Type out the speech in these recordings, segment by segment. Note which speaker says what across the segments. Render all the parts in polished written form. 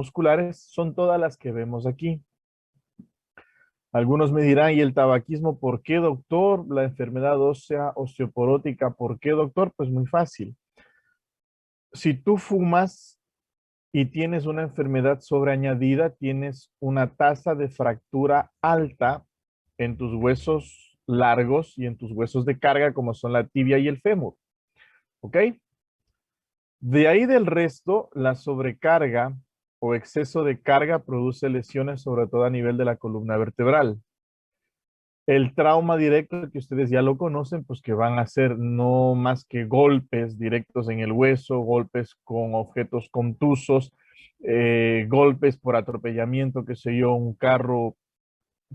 Speaker 1: musculares son todas las que vemos aquí. Algunos me dirán, ¿y el tabaquismo por qué, doctor? La enfermedad ósea osteoporótica, ¿por qué, doctor? Pues muy fácil. Si tú fumas y tienes una enfermedad sobreañadida, tienes una tasa de fractura alta en tus huesos largos y en tus huesos de carga, como son la tibia y el fémur. ¿Ok? De ahí del resto, la sobrecarga o exceso de carga produce lesiones, sobre todo a nivel de la columna vertebral. El trauma directo, que ustedes ya lo conocen, pues que van a ser no más que golpes directos en el hueso, golpes con objetos contusos, golpes por atropellamiento, que sé yo, un carro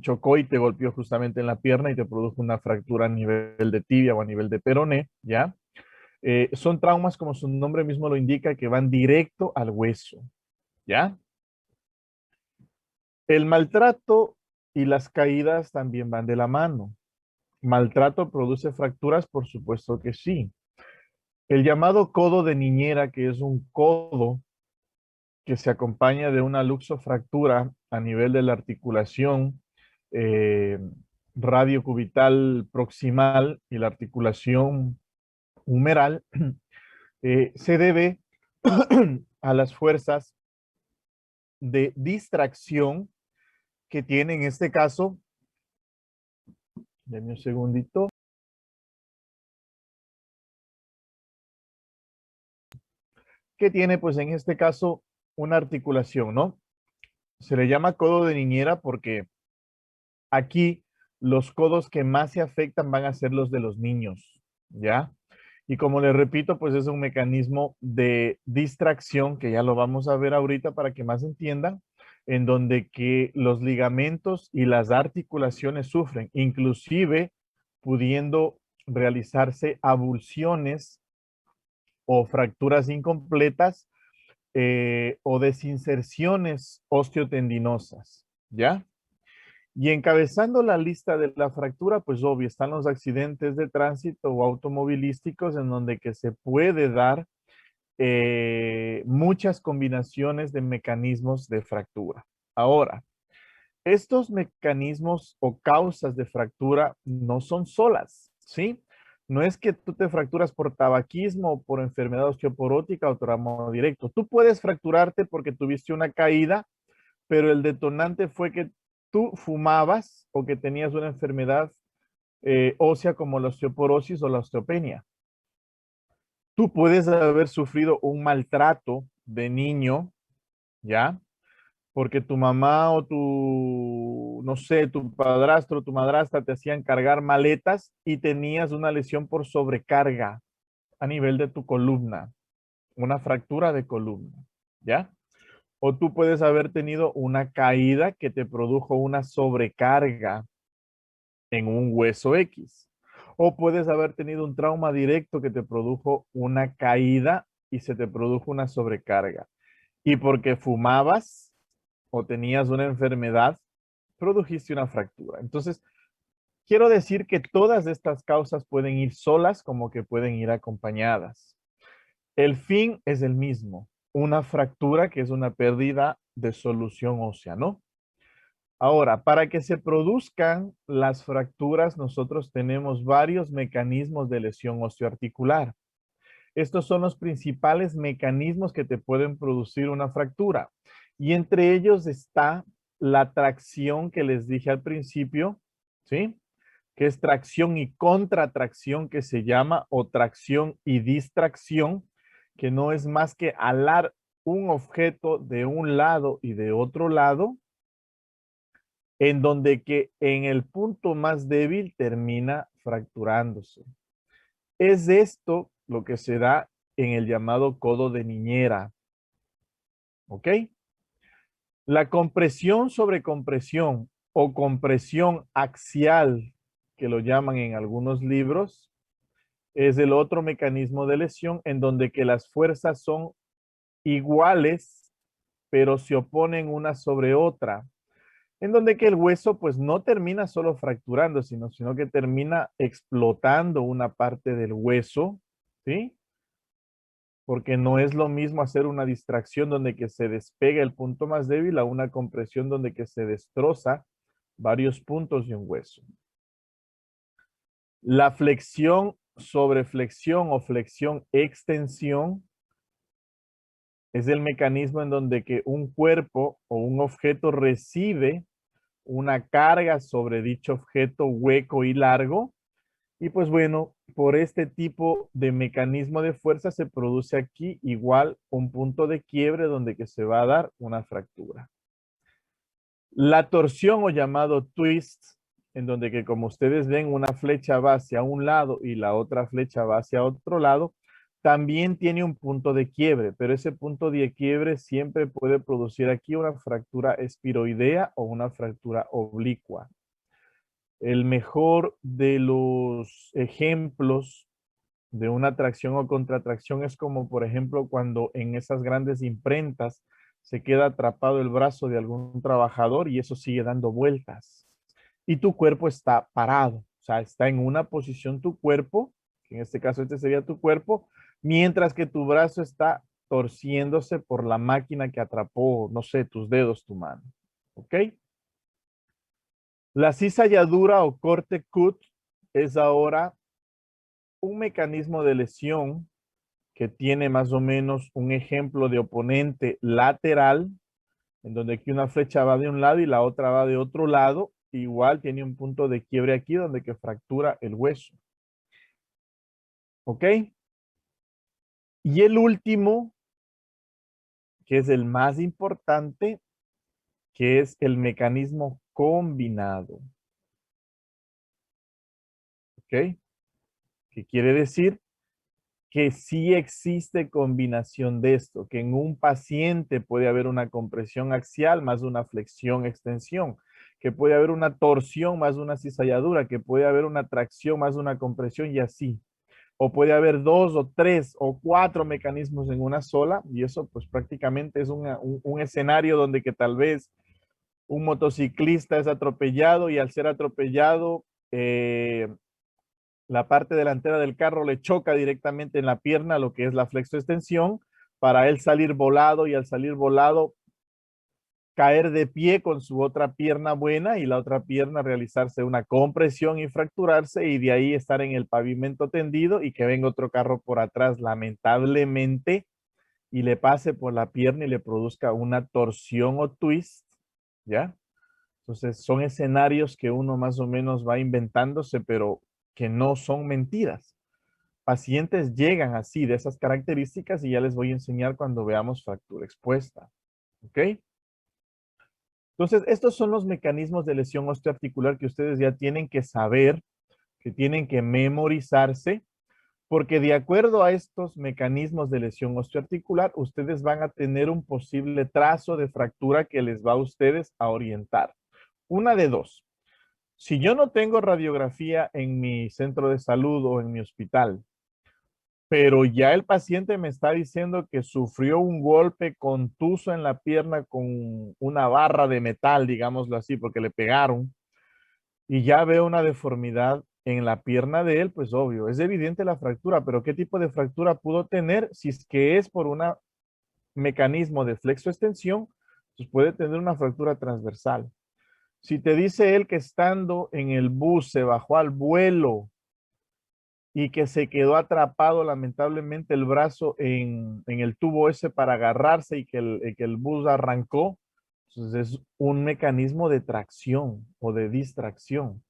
Speaker 1: chocó y te golpeó justamente en la pierna y te produjo una fractura a nivel de tibia o a nivel de peroné, ¿ya? Son traumas, como su nombre mismo lo indica, que van directo al hueso, ¿ya? El maltrato y las caídas también van de la mano. ¿Maltrato produce fracturas? Por supuesto que sí. El llamado codo de niñera, que es un codo que se acompaña de una luxofractura a nivel de la articulación eh, radiocubital proximal y la articulación humeral, se debe a las fuerzas de distracción que tiene en este caso, denme un segundito, que tiene pues en este caso una articulación, ¿no? Se le llama codo de niñera porque aquí los codos que más se afectan van a ser los de los niños, ¿ya? Y como les repito, pues es un mecanismo de distracción que ya lo vamos a ver ahorita para que más entiendan, en donde que los ligamentos y las articulaciones sufren, inclusive pudiendo realizarse avulsiones o fracturas incompletas o desinserciones osteotendinosas, ¿ya? Y encabezando la lista de la fractura, pues obvio, están los accidentes de tránsito o automovilísticos en donde que se puede dar muchas combinaciones de mecanismos de fractura. Ahora, estos mecanismos o causas de fractura no son solas, ¿sí? No es que tú te fracturas por tabaquismo o por enfermedad osteoporótica o trauma directo. Tú puedes fracturarte porque tuviste una caída, pero el detonante fue que tú fumabas o que tenías una enfermedad ósea como la osteoporosis o la osteopenia. Tú puedes haber sufrido un maltrato de niño, ¿ya? Porque tu mamá o tu, no sé, tu padrastro o tu madrastra te hacían cargar maletas y tenías una lesión por sobrecarga a nivel de tu columna, una fractura de columna, ¿ya? O tú puedes haber tenido una caída que te produjo una sobrecarga en un hueso X. O puedes haber tenido un trauma directo que te produjo una caída y se te produjo una sobrecarga. Y porque fumabas o tenías una enfermedad, produjiste una fractura. Entonces, quiero decir que todas estas causas pueden ir solas como que pueden ir acompañadas. El fin es el mismo, una fractura que es una pérdida de solución ósea, ¿no? Ahora, para que se produzcan las fracturas, nosotros tenemos varios mecanismos de lesión osteoarticular. Estos son los principales mecanismos que te pueden producir una fractura. Y entre ellos está la tracción que les dije al principio, ¿sí? Que es tracción y contratracción que se llama, o tracción y distracción, que no es más que alar un objeto de un lado y de otro lado, en donde que en el punto más débil termina fracturándose. Es esto lo que se da en el llamado codo de niñera. ¿Ok? La compresión sobre compresión o compresión axial, que lo llaman en algunos libros, es el otro mecanismo de lesión en donde que las fuerzas son iguales, pero se oponen una sobre otra, en donde que el hueso pues no termina solo fracturando, sino que termina explotando una parte del hueso, ¿sí? porque no es lo mismo hacer una distracción donde que se despega el punto más débil a una compresión donde que se destroza varios puntos de un hueso. La flexión sobre flexión o flexión extensión es el mecanismo en donde que un cuerpo o un objeto recibe una carga sobre dicho objeto hueco y largo. Y pues bueno, por este tipo de mecanismo de fuerza se produce aquí igual un punto de quiebre donde que se va a dar una fractura. La torsión o llamado twist, en donde que como ustedes ven una flecha va hacia un lado y la otra flecha va hacia otro lado, también tiene un punto de quiebre, pero ese punto de quiebre siempre puede producir aquí una fractura espiroidea o una fractura oblicua. El mejor de los ejemplos de una tracción o contratracción es como, por ejemplo, cuando en esas grandes imprentas se queda atrapado el brazo de algún trabajador y eso sigue dando vueltas. Y tu cuerpo está parado, o sea, está en una posición tu cuerpo, que en este caso este sería tu cuerpo, mientras que tu brazo está torciéndose por la máquina que atrapó, no sé, tus dedos, tu mano. ¿Ok? La cizalladura o corte cut es ahora un mecanismo de lesión que tiene más o menos un ejemplo de oponente lateral, en donde aquí una flecha va de un lado y la otra va de otro lado, igual tiene un punto de quiebre aquí donde que fractura el hueso. ¿Ok? Y el último, que es el más importante, que es el mecanismo combinado. ¿Ok? ¿Qué quiere decir? Que sí existe combinación de esto, que en un paciente puede haber una compresión axial más una flexión extensión, que puede haber una torsión más una cizalladura, que puede haber una tracción más una compresión y así. O puede haber dos o tres o cuatro mecanismos en una sola y eso pues prácticamente es un escenario donde que tal vez un motociclista es atropellado y al ser atropellado la parte delantera del carro le choca directamente en la pierna, lo que es la flexoextensión, para él salir volado y al salir volado caer de pie con su otra pierna buena y la otra pierna realizarse una compresión y fracturarse y de ahí estar en el pavimento tendido y que venga otro carro por atrás lamentablemente y le pase por la pierna y le produzca una torsión o twist, ¿ya? Entonces son escenarios que uno más o menos va inventándose, pero que no son mentiras. Pacientes llegan así de esas características y ya les voy a enseñar cuando veamos fractura expuesta. ¿Ok? Entonces, estos son los mecanismos de lesión osteoarticular que ustedes ya tienen que saber, que tienen que memorizarse, porque de acuerdo a estos mecanismos de lesión osteoarticular, ustedes van a tener un posible trazo de fractura que les va a ustedes a orientar. Una de dos. Si yo no tengo radiografía en mi centro de salud o en mi hospital, pero ya el paciente me está diciendo que sufrió un golpe contuso en la pierna con una barra de metal, digámoslo así, porque le pegaron, y ya veo una deformidad en la pierna de él, pues obvio, es evidente la fractura, pero ¿qué tipo de fractura pudo tener? Si es que es por un mecanismo de flexoextensión, pues puede tener una fractura transversal. Si te dice él que estando en el bus se bajó al vuelo y que se quedó atrapado lamentablemente el brazo en el tubo ese para agarrarse y que el bus arrancó, entonces es un mecanismo de tracción o de distracción.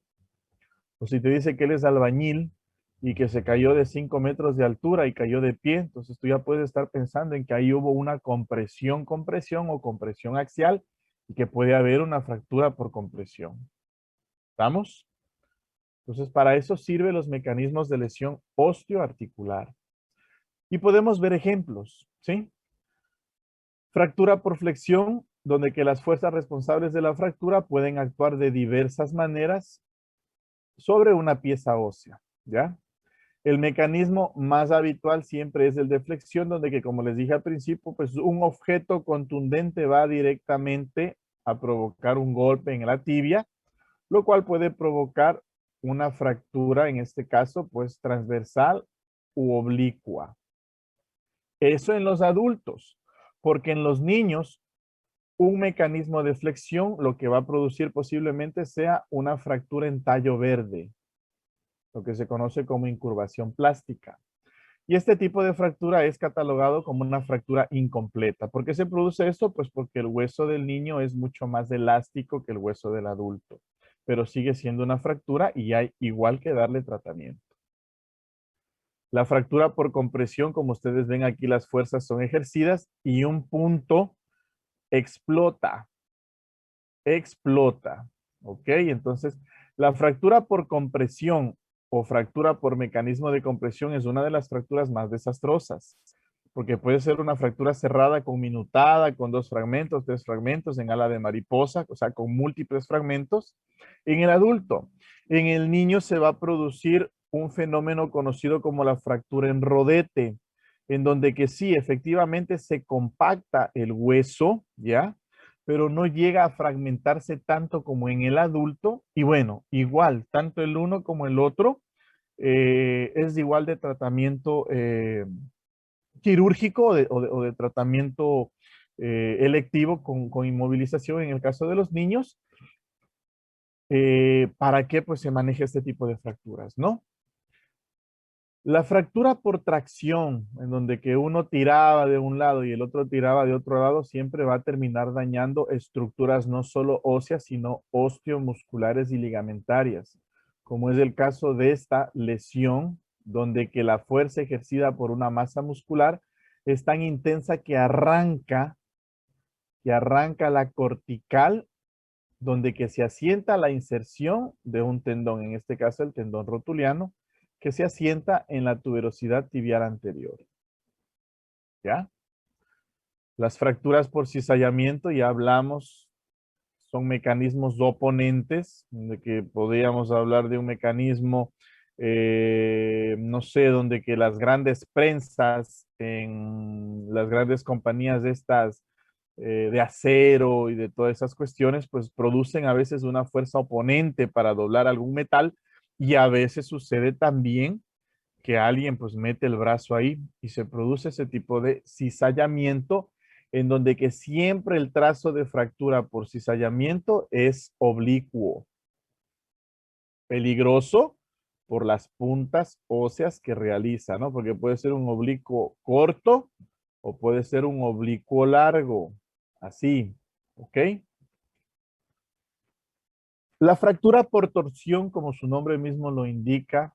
Speaker 1: O si te dice que él es albañil y que se cayó de 5 metros de altura y cayó de pie, entonces tú ya puedes estar pensando en que ahí hubo una compresión o compresión axial y que puede haber una fractura por compresión. ¿Estamos? Entonces, para eso sirven los mecanismos de lesión osteoarticular. Y podemos ver ejemplos, ¿sí? Fractura por flexión, donde que las fuerzas responsables de la fractura pueden actuar de diversas maneras sobre una pieza ósea, ¿ya? El mecanismo más habitual siempre es el de flexión, donde que, como les dije al principio, pues un objeto contundente va directamente a provocar un golpe en la tibia, lo cual puede provocar una fractura, en este caso, pues transversal u oblicua. Eso en los adultos, porque en los niños un mecanismo de flexión lo que va a producir posiblemente sea una fractura en tallo verde, lo que se conoce como incurvación plástica. Y este tipo de fractura es catalogado como una fractura incompleta. ¿Por qué se produce esto? Pues porque el hueso del niño es mucho más elástico que el hueso del adulto, pero sigue siendo una fractura y hay igual que darle tratamiento. La fractura por compresión, como ustedes ven aquí, las fuerzas son ejercidas y un punto explota, explota. ¿Ok? Entonces, la fractura por compresión o fractura por mecanismo de compresión es una de las fracturas más desastrosas, porque puede ser una fractura cerrada con minutada, con 2 fragmentos, 3 fragmentos, en ala de mariposa, o sea, con múltiples fragmentos. En el adulto, en el niño se va a producir un fenómeno conocido como la fractura en rodete, en donde que sí, efectivamente se compacta el hueso, ¿ya? Pero no llega a fragmentarse tanto como en el adulto. Y bueno, igual, tanto el uno como el otro es igual de tratamiento quirúrgico o de tratamiento electivo con inmovilización en el caso de los niños. ¿Para qué pues se maneja este tipo de fracturas, no? La fractura por tracción, en donde que uno tiraba de un lado y el otro tiraba de otro lado, siempre va a terminar dañando estructuras no solo óseas, sino osteomusculares y ligamentarias, como es el caso de esta lesión, donde que la fuerza ejercida por una masa muscular es tan intensa que arranca la cortical, donde que se asienta la inserción de un tendón, en este caso el tendón rotuliano, que se asienta en la tuberosidad tibial anterior. ¿Ya? Las fracturas por cizallamiento, ya hablamos, son mecanismos oponentes, de que podríamos hablar de un mecanismo, no sé, donde que las grandes prensas en las grandes compañías de estas de acero y de todas esas cuestiones, pues producen a veces una fuerza oponente para doblar algún metal y a veces sucede también que alguien pues mete el brazo ahí y se produce ese tipo de cizallamiento en donde que siempre el trazo de fractura por cizallamiento es oblicuo, peligroso por las puntas óseas que realiza, ¿no? Porque puede ser un oblicuo corto o puede ser un oblicuo largo, así, ¿ok? La fractura por torsión, como su nombre mismo lo indica,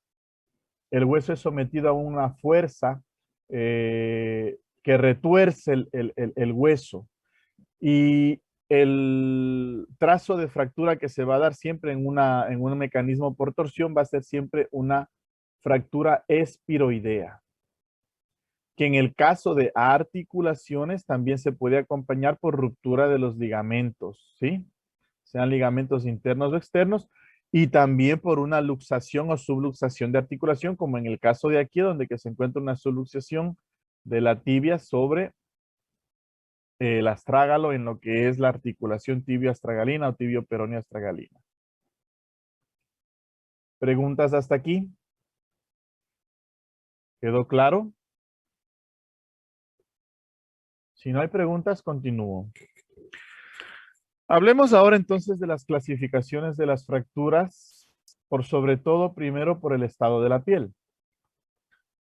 Speaker 1: el hueso es sometido a una fuerza que retuerce el hueso y el trazo de fractura que se va a dar siempre en un mecanismo por torsión va a ser siempre una fractura espiroidea, que en el caso de articulaciones también se puede acompañar por ruptura de los ligamentos, ¿sí? Sean ligamentos internos o externos, y también por una luxación o subluxación de articulación, como en el caso de aquí, donde que se encuentra una subluxación de la tibia sobre el astrágalo en lo que es la articulación tibio-astragalina o tibio-peroneo-astragalina. ¿Preguntas hasta aquí? ¿Quedó claro? Si no hay preguntas, continúo. Hablemos ahora entonces de las clasificaciones de las fracturas, por sobre todo primero por el estado de la piel.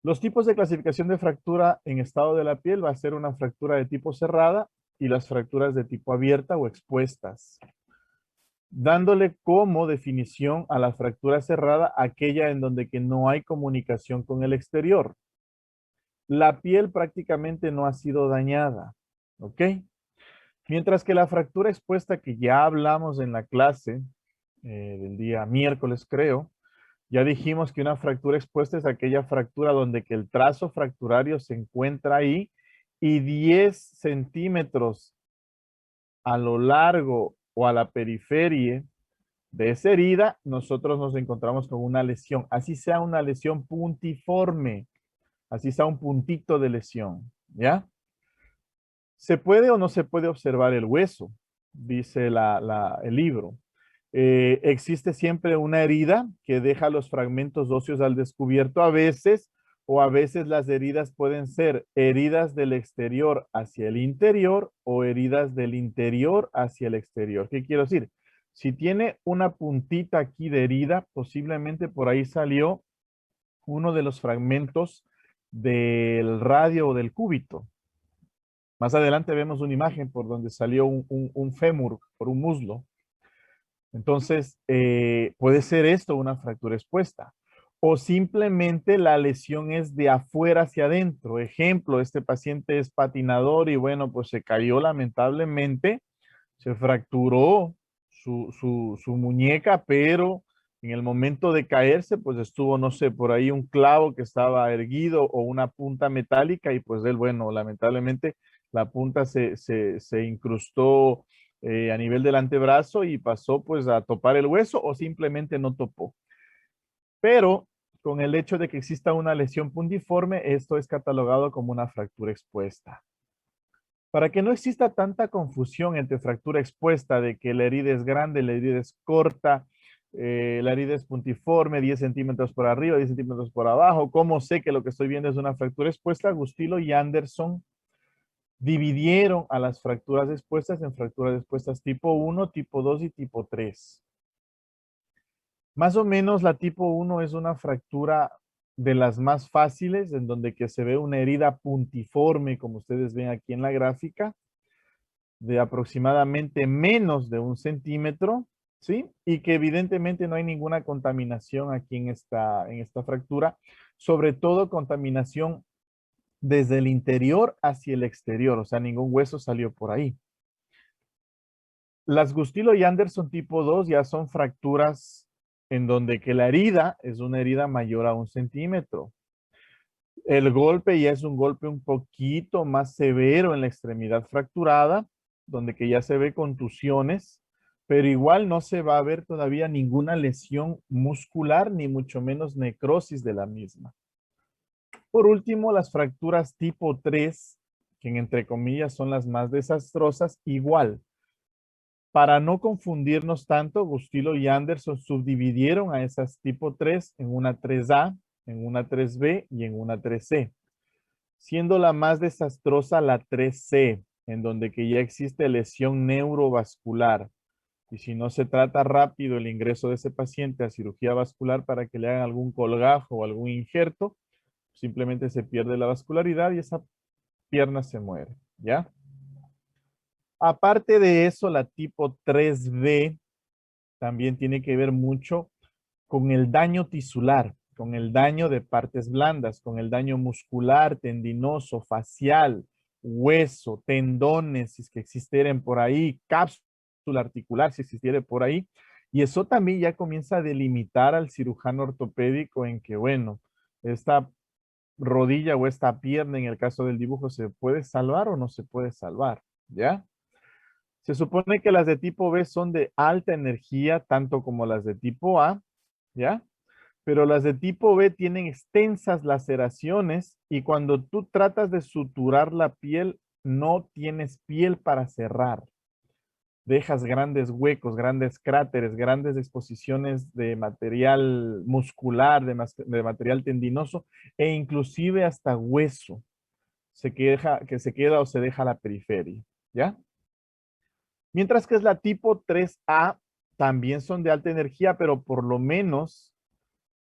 Speaker 1: Los tipos de clasificación de fractura en estado de la piel va a ser una fractura de tipo cerrada y las fracturas de tipo abierta o expuestas, dándole como definición a la fractura cerrada aquella en donde que no hay comunicación con el exterior. La piel prácticamente no ha sido dañada, ¿ok? Mientras que la fractura expuesta que ya hablamos en la clase del día miércoles, creo, ya dijimos que una fractura expuesta es aquella fractura donde que el trazo fracturario se encuentra ahí y 10 centímetros a lo largo o a la periferia de esa herida, nosotros nos encontramos con una lesión, así sea una lesión puntiforme, así sea un puntito de lesión, ¿ya? ¿Se puede o no se puede observar el hueso? Dice el libro. Existe siempre una herida que deja los fragmentos óseos al descubierto. A veces O a veces las heridas pueden ser heridas del exterior hacia el interior o heridas del interior hacia el exterior. ¿Qué quiero decir? Si tiene una puntita aquí de herida, posiblemente por ahí salió uno de los fragmentos del radio o del cúbito. Más adelante vemos una imagen por donde salió un fémur, por un muslo. Entonces, puede ser esto una fractura expuesta. O simplemente la lesión es de afuera hacia adentro. Ejemplo, este paciente es patinador y bueno, pues se cayó lamentablemente, se fracturó su muñeca, pero en el momento de caerse, pues estuvo, no sé, por ahí un clavo que estaba erguido o una punta metálica y pues él, bueno, lamentablemente la punta se incrustó a nivel del antebrazo y pasó pues a topar el hueso o simplemente no topó. Pero con el hecho de que exista una lesión puntiforme, esto es catalogado como una fractura expuesta. Para que no exista tanta confusión entre fractura expuesta de que la herida es grande, la herida es corta, la herida es puntiforme, 10 centímetros por arriba, 10 centímetros por abajo, ¿cómo sé que lo que estoy viendo es una fractura expuesta? Gustilo y Anderson dividieron a las fracturas expuestas en fracturas expuestas tipo 1, tipo 2 y tipo 3. Más o menos la tipo 1 es una fractura de las más fáciles, en donde que se ve una herida puntiforme, como ustedes ven aquí en la gráfica, de aproximadamente menos de 1 centímetro, ¿sí? Y que evidentemente no hay ninguna contaminación aquí en esta fractura, sobre todo contaminación desde el interior hacia el exterior, o sea, ningún hueso salió por ahí. Las Gustilo y Anderson tipo 2 ya son fracturas en donde que la herida es una herida mayor a 1 centímetro. El golpe ya es un golpe un poquito más severo en la extremidad fracturada, donde que ya se ve contusiones, pero igual no se va a ver todavía ninguna lesión muscular, ni mucho menos necrosis de la misma. Por último, las fracturas tipo 3, que entre comillas son las más desastrosas, igual. Para no confundirnos tanto, Gustilo y Anderson subdividieron a esas tipo 3 en una 3A, en una 3B y en una 3C, siendo la más desastrosa la 3C, en donde que ya existe lesión neurovascular. Y si no se trata rápido el ingreso de ese paciente a cirugía vascular para que le hagan algún colgajo o algún injerto, simplemente se pierde la vascularidad y esa pierna se muere, ¿ya? Aparte de eso, la tipo 3B también tiene que ver mucho con el daño tisular, con el daño de partes blandas, con el daño muscular, tendinoso, facial, hueso, tendones, si es que existieran por ahí, cápsula articular, si existiera por ahí. Y eso también ya comienza a delimitar al cirujano ortopédico en que, bueno, esta rodilla o esta pierna en el caso del dibujo se puede salvar o no se puede salvar, ¿ya? Se supone que las de tipo B son de alta energía, tanto como las de tipo A, ¿ya? Pero las de tipo B tienen extensas laceraciones y cuando tú tratas de suturar la piel, no tienes piel para cerrar. Dejas grandes huecos, grandes cráteres, grandes exposiciones de material muscular, de material tendinoso e inclusive hasta hueso que se queda o se deja a la periferia, ¿ya? Mientras que es la tipo 3A, también son de alta energía, pero por lo menos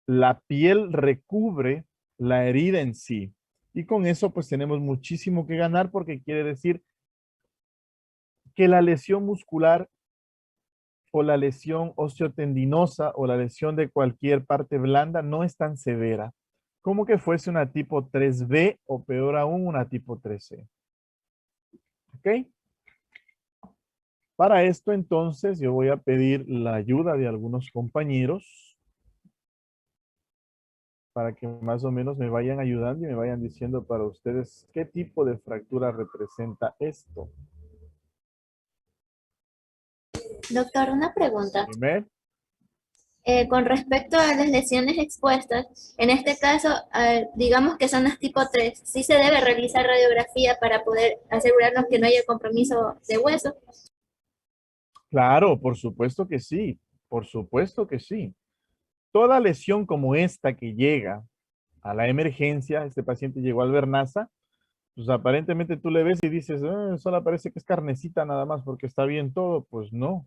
Speaker 1: la piel recubre la herida en sí. Y con eso pues tenemos muchísimo que ganar porque quiere decir que la lesión muscular o la lesión osteotendinosa o la lesión de cualquier parte blanda no es tan severa como que fuese una tipo 3B o peor aún una tipo 3C. ¿Ok? Para esto entonces yo voy a pedir la ayuda de algunos compañeros para que más o menos me vayan ayudando y me vayan diciendo para ustedes qué tipo de fractura representa esto.
Speaker 2: Doctor, una pregunta.
Speaker 1: Primer,
Speaker 2: Con respecto a las lesiones expuestas, en este caso, digamos que son las tipo 3, ¿sí se debe realizar radiografía para poder asegurarnos que no haya compromiso de hueso?
Speaker 1: claro, por supuesto que sí, por supuesto que sí. Toda lesión como esta que llega a la emergencia, este paciente llegó al Bernasa, pues aparentemente tú le ves y dices, solo parece que es carnecita nada más porque está bien todo. Pues no.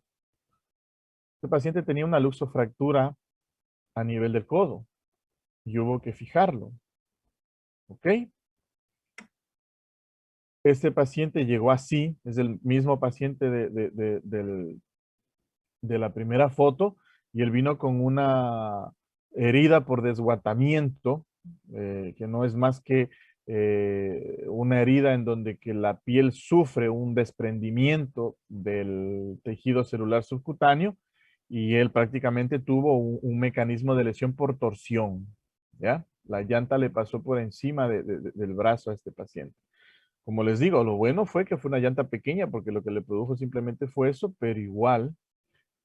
Speaker 1: Este paciente tenía una luxofractura a nivel del codo y hubo que fijarlo. ¿Ok? Este paciente llegó así, es el mismo paciente de la primera foto, y él vino con una herida por desguatamiento, que no es más que una herida en donde que la piel sufre un desprendimiento del tejido celular subcutáneo, y él prácticamente tuvo un mecanismo de lesión por torsión, ¿ya? La llanta le pasó por encima del brazo a este paciente. Como les digo, lo bueno fue que fue una llanta pequeña porque lo que le produjo simplemente fue eso, pero igual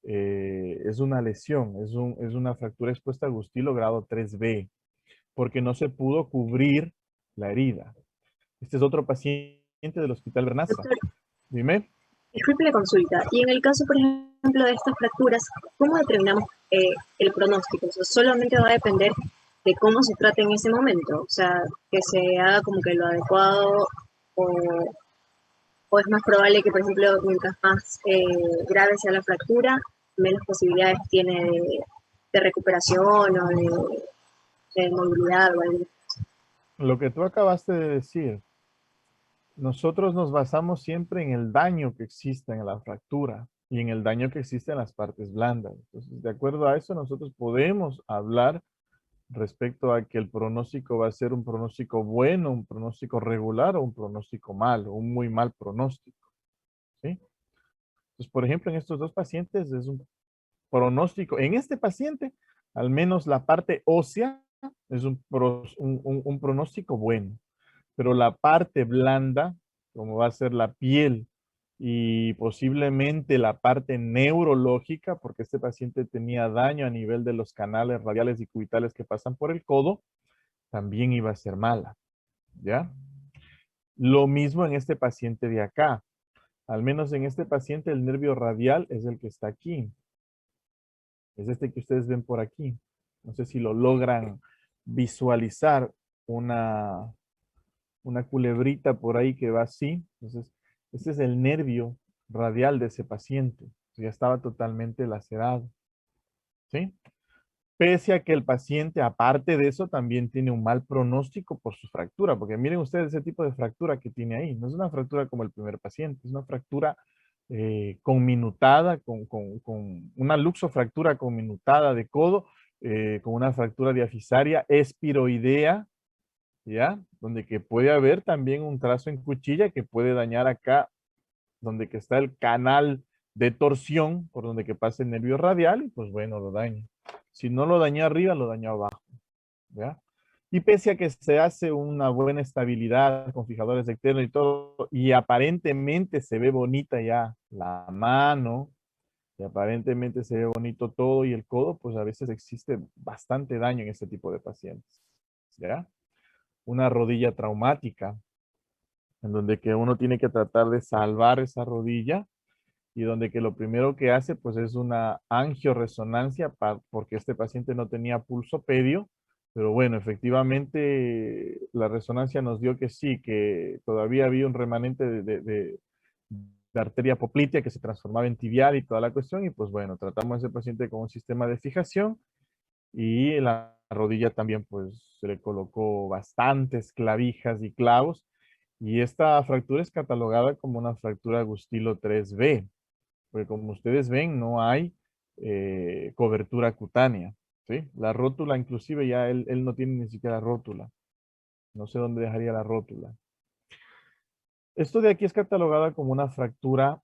Speaker 1: es una lesión, es una fractura expuesta a Gustilo grado 3B, porque no se pudo cubrir la herida. Este es otro paciente del Hospital Bernasa.
Speaker 3: Doctor,
Speaker 1: Dime.
Speaker 3: disculpe la consulta. Y en el caso, por ejemplo, de estas fracturas, ¿cómo determinamos el pronóstico? O sea, solamente va a depender de cómo se trata en ese momento. O sea, que se haga como que lo adecuado o, o es más probable que, por ejemplo, mientras más grave sea la fractura, menos posibilidades tiene de recuperación o de movilidad o algo.
Speaker 1: Lo que tú acabaste de decir, nosotros nos basamos siempre en el daño que existe en la fractura y en el daño que existe en las partes blandas. Entonces, de acuerdo a eso, nosotros podemos hablar respecto a que el pronóstico va a ser un pronóstico bueno, un pronóstico regular o un pronóstico malo, un muy mal pronóstico. ¿Sí? Entonces, por ejemplo, en estos dos pacientes es un pronóstico. En este paciente, al menos la parte ósea es un pronóstico bueno, pero la parte blanda, como va a ser la piel y posiblemente la parte neurológica, porque este paciente tenía daño a nivel de los canales radiales y cubitales que pasan por el codo, también iba a ser mala, ¿ya? Lo mismo en este paciente de acá. Al menos en este paciente el nervio radial es el que está aquí. Es este que ustedes ven por aquí. No sé si lo logran visualizar, una, una culebrita por ahí que va así. Entonces, este es el nervio radial de ese paciente. Ya estaba totalmente lacerado. ¿Sí? Pese a que el paciente, aparte de eso, también tiene un mal pronóstico por su fractura, porque miren ustedes ese tipo de fractura que tiene ahí. No es una fractura como el primer paciente, es una fractura conminutada, con una luxofractura conminutada de codo, con una fractura diafisaria espiroidea, ¿ya? Donde que puede haber también un trazo en cuchilla que puede dañar acá, donde que está el canal de torsión, por donde que pasa el nervio radial, y pues bueno, lo daña. Si no lo dañó arriba, lo dañó abajo, ¿ya? Y pese a que se hace una buena estabilidad con fijadores externos y todo, y aparentemente se ve bonita ya la mano, y aparentemente se ve bonito todo y el codo, pues a veces existe bastante daño en este tipo de pacientes, ¿ya? Una rodilla traumática, en donde que uno tiene que tratar de salvar esa rodilla y donde que lo primero que hace pues es una angioresonancia porque este paciente no tenía pulso pedio, pero bueno, efectivamente la resonancia nos dio que sí, que todavía había un remanente de arteria poplitea que se transformaba en tibial y toda la cuestión, y pues bueno, tratamos a ese paciente con un sistema de fijación y en la rodilla también pues se le colocó bastantes clavijas y clavos, y esta fractura es catalogada como una fractura Gustilo 3B, porque como ustedes ven, no hay cobertura cutánea, ¿sí? La rótula, inclusive ya él no tiene ni siquiera rótula. No sé dónde dejaría la rótula. Esto de aquí es catalogada como una fractura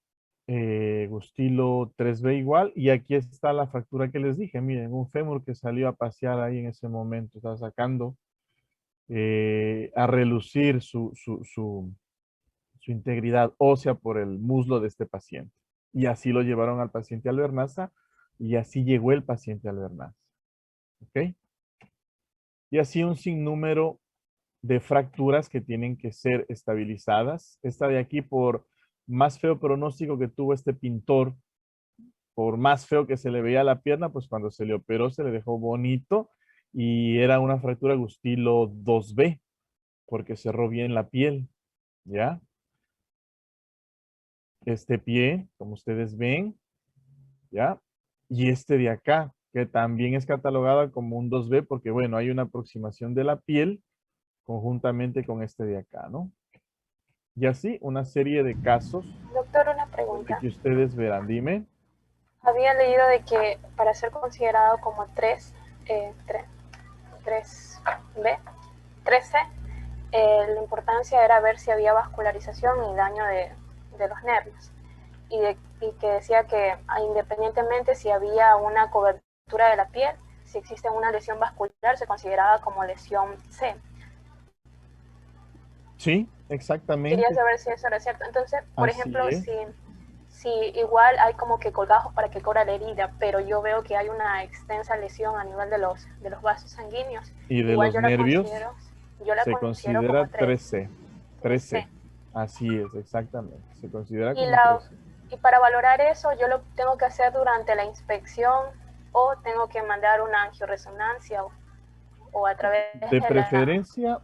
Speaker 1: Gustilo 3B igual, y aquí está la fractura que les dije. Miren, un fémur que salió a pasear ahí en ese momento, está sacando a relucir su integridad ósea por el muslo de este paciente. Y así lo llevaron al paciente al Bernasa y así llegó el paciente al Bernasa. ¿Ok? Y así un sinnúmero de fracturas que tienen que ser estabilizadas. Esta de aquí, por más feo pronóstico que tuvo este pintor, por más feo que se le veía la pierna, pues cuando se le operó se le dejó bonito y era una fractura Gustilo 2B, porque cerró bien la piel, ¿ya? Este pie, como ustedes ven, ¿ya? Y este de acá, que también es catalogada como un 2B, porque bueno, hay una aproximación de la piel conjuntamente con este de acá, ¿no? Y así una serie de casos
Speaker 4: Doctor, una
Speaker 1: de
Speaker 4: pregunta.
Speaker 1: que ustedes verán. Dime.
Speaker 4: Había leído de que para ser considerado como 3B, 3C, la importancia era ver si había vascularización y daño de los nervios. Y que decía que independientemente si había una cobertura de la piel, si existe una lesión vascular, se consideraba como lesión C.
Speaker 1: Sí,
Speaker 4: Quería
Speaker 1: exactamente.
Speaker 4: saber si eso era cierto. Entonces, por
Speaker 1: Así
Speaker 4: ejemplo,
Speaker 1: es.
Speaker 4: si igual hay como que colgajos para que cubra la herida, pero yo veo que hay una extensa lesión a nivel de los vasos sanguíneos,
Speaker 1: Y de
Speaker 4: igual
Speaker 1: los nervios
Speaker 4: yo la
Speaker 1: se
Speaker 4: considero
Speaker 1: considera
Speaker 4: como
Speaker 1: 3C.
Speaker 4: 3C.
Speaker 1: 3C. Así es, exactamente. Se considera
Speaker 4: Y,
Speaker 1: como 3C.
Speaker 4: y para valorar eso, yo lo tengo que hacer durante la inspección o tengo que mandar una angioresonancia o a través de la...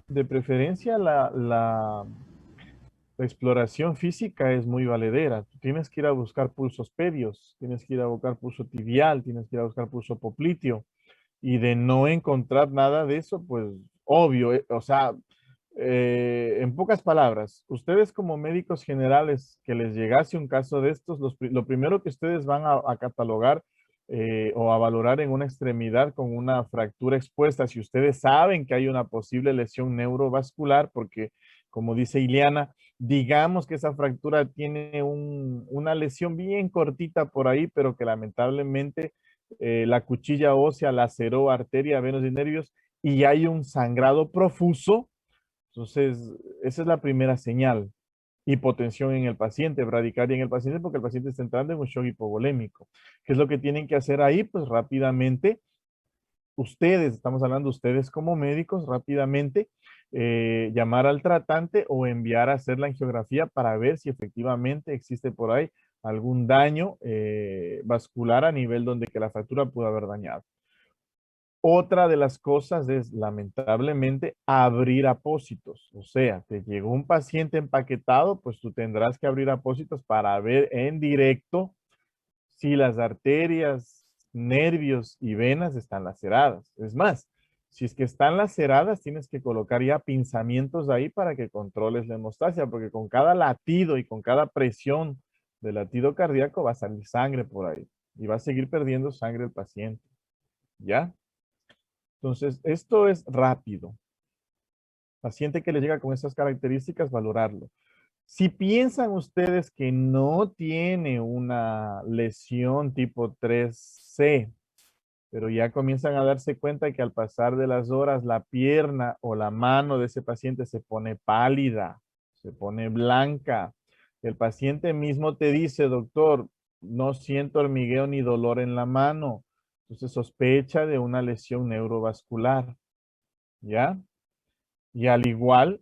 Speaker 1: De preferencia la exploración física es muy valedera. Tú tienes que ir a buscar pulsos pedios, tienes que ir a buscar pulso tibial, tienes que ir a buscar pulso popliteo. Y de no encontrar nada de eso, pues obvio, o sea, en pocas palabras, ustedes como médicos generales que les llegase un caso de estos, lo primero que ustedes van a catalogar o a valorar en una extremidad con una fractura expuesta, si ustedes saben que hay una posible lesión neurovascular, porque como dice Ileana, digamos que esa fractura tiene una lesión bien cortita por ahí, pero que lamentablemente la cuchilla ósea laceró arteria, venas y nervios y hay un sangrado profuso. Entonces, esa es la primera señal. Hipotensión en el paciente, bradicardia en el paciente, porque el paciente está entrando en un shock hipovolémico. ¿Qué es lo que tienen que hacer ahí? Pues rápidamente, ustedes, estamos hablando ustedes como médicos, rápidamente llamar al tratante o enviar a hacer la angiografía para ver si efectivamente existe por ahí algún daño vascular a nivel donde que la fractura pudo haber dañado. Otra de las cosas es, lamentablemente, abrir apósitos. O sea, te llegó un paciente empaquetado, pues tú tendrás que abrir apósitos para ver en directo si las arterias, nervios y venas están laceradas. Es más, si es que están laceradas, tienes que colocar ya pinzamientos ahí para que controles la hemostasia, porque con cada latido y con cada presión del latido cardíaco va a salir sangre por ahí y va a seguir perdiendo sangre el paciente. ¿Ya? Entonces, esto es rápido. Paciente que le llega con esas características, valorarlo. Si piensan ustedes que no tiene una lesión tipo 3C, pero ya comienzan a darse cuenta que al pasar de las horas la pierna o la mano de ese paciente se pone pálida, se pone blanca. El paciente mismo te dice, doctor, no siento hormigueo ni dolor en la mano. Entonces sospecha de una lesión neurovascular, ¿ya? Y al igual,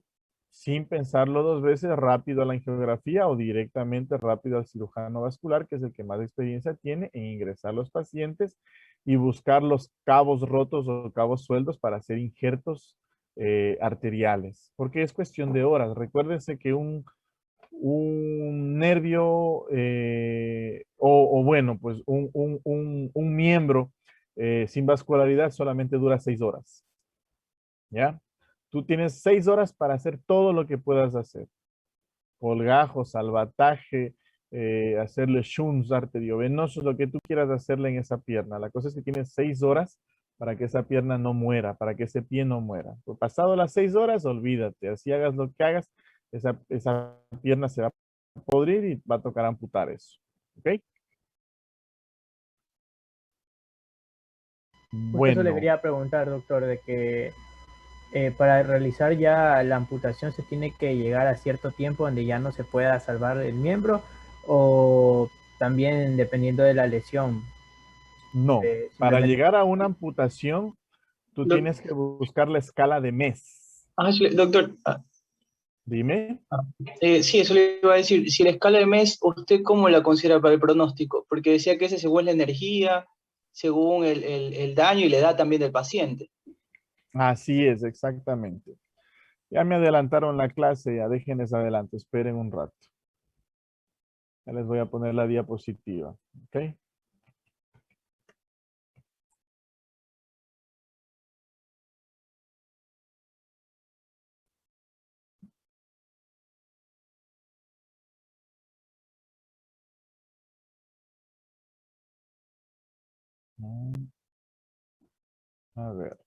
Speaker 1: sin pensarlo dos veces, rápido a la angiografía o directamente rápido al cirujano vascular, que es el que más experiencia tiene en ingresar los pacientes y buscar los cabos rotos o cabos sueltos para hacer injertos arteriales, porque es cuestión de horas. Recuérdense que un nervio o bueno, pues un miembro sin vascularidad solamente dura 6 horas, ¿ya? Tú tienes 6 horas para hacer todo lo que puedas hacer. Colgajo, salvataje, hacerle shunts arteriovenosos, lo que tú quieras hacerle en esa pierna. La cosa es que tienes 6 horas para que esa pierna no muera, para que ese pie no muera. Pues pasado las 6 horas, olvídate. Así hagas lo que hagas, esa pierna se va a podrir y va a tocar amputar eso. ¿Ok?
Speaker 5: Justo eso le
Speaker 1: Bueno,
Speaker 5: quería preguntar, doctor, de que para realizar ya la amputación se tiene que llegar a cierto tiempo donde ya no se pueda salvar el miembro o también dependiendo de la lesión.
Speaker 1: no. Para
Speaker 5: Simplemente.
Speaker 1: llegar a una amputación, tú
Speaker 6: Doc-
Speaker 1: tienes que buscar la escala de mes.
Speaker 6: Doctor,
Speaker 1: Dime.
Speaker 6: sí, eso le iba a decir. Si la escala de mes, ¿usted cómo la considera para el pronóstico? Porque decía que ese según la energía, según el daño y la edad también del paciente.
Speaker 1: Así es, exactamente. Ya me adelantaron la clase, ya déjenles adelante, esperen un rato. Ya les voy a poner la diapositiva, ¿ok? A ver.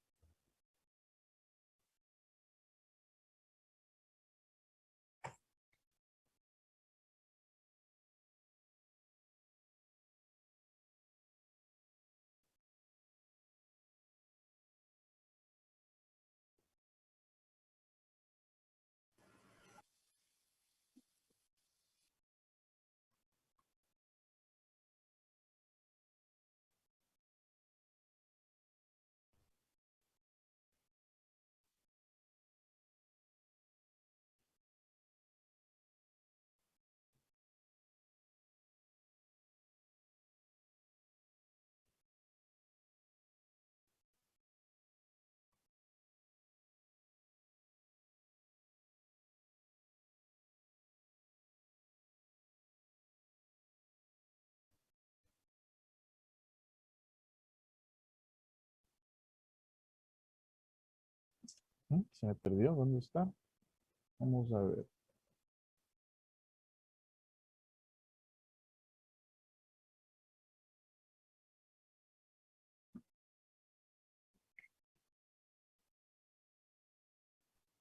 Speaker 1: Se me perdió, ¿dónde está? Vamos a ver.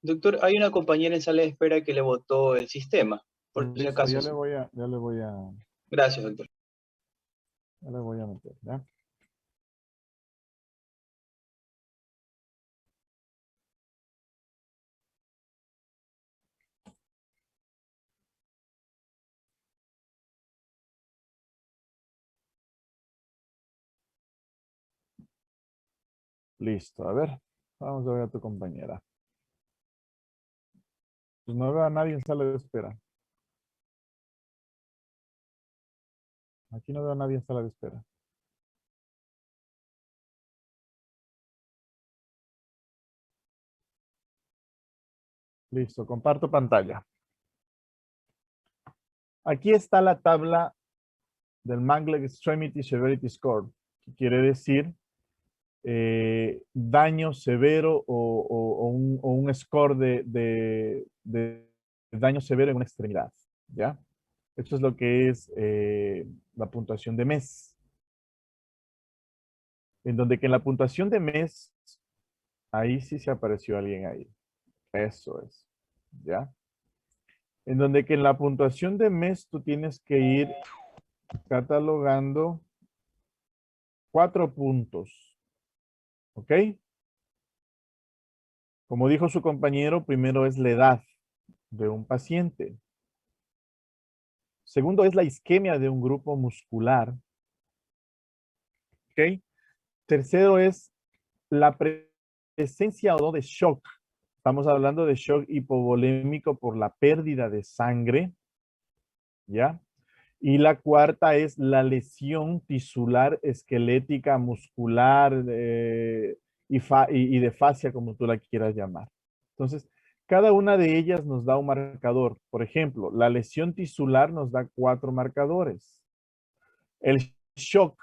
Speaker 6: Doctor, hay una compañera en sala de espera que le botó el sistema, por si
Speaker 1: Listo,
Speaker 6: acaso. Gracias, doctor.
Speaker 1: Ya le voy a meter, ¿ya? Listo, a ver. Vamos a ver a tu compañera. Pues no veo a nadie en sala de espera. Aquí no veo a nadie en sala de espera. Listo, comparto pantalla. Aquí está la tabla del Mangle Extremity Severity Score, que quiere decir daño severo o un score de daño severo en una extremidad, ¿ya? Esto es lo que es la puntuación de mes. En donde que en la puntuación de mes, ahí sí se apareció alguien ahí. Eso es, ¿ya? En donde que en la puntuación de mes tú tienes que ir catalogando 4 puntos, ¿ok? Como dijo su compañero, primero es la edad de un paciente. Segundo es la isquemia de un grupo muscular, ¿ok? Tercero es la presencia o no de shock. Estamos hablando de shock hipovolémico por la pérdida de sangre, ¿ya? Y la cuarta es la lesión tisular, esquelética, muscular y de fascia, como tú la quieras llamar. Entonces, cada una de ellas nos da un marcador. Por ejemplo, la lesión tisular nos da 4 marcadores. El shock,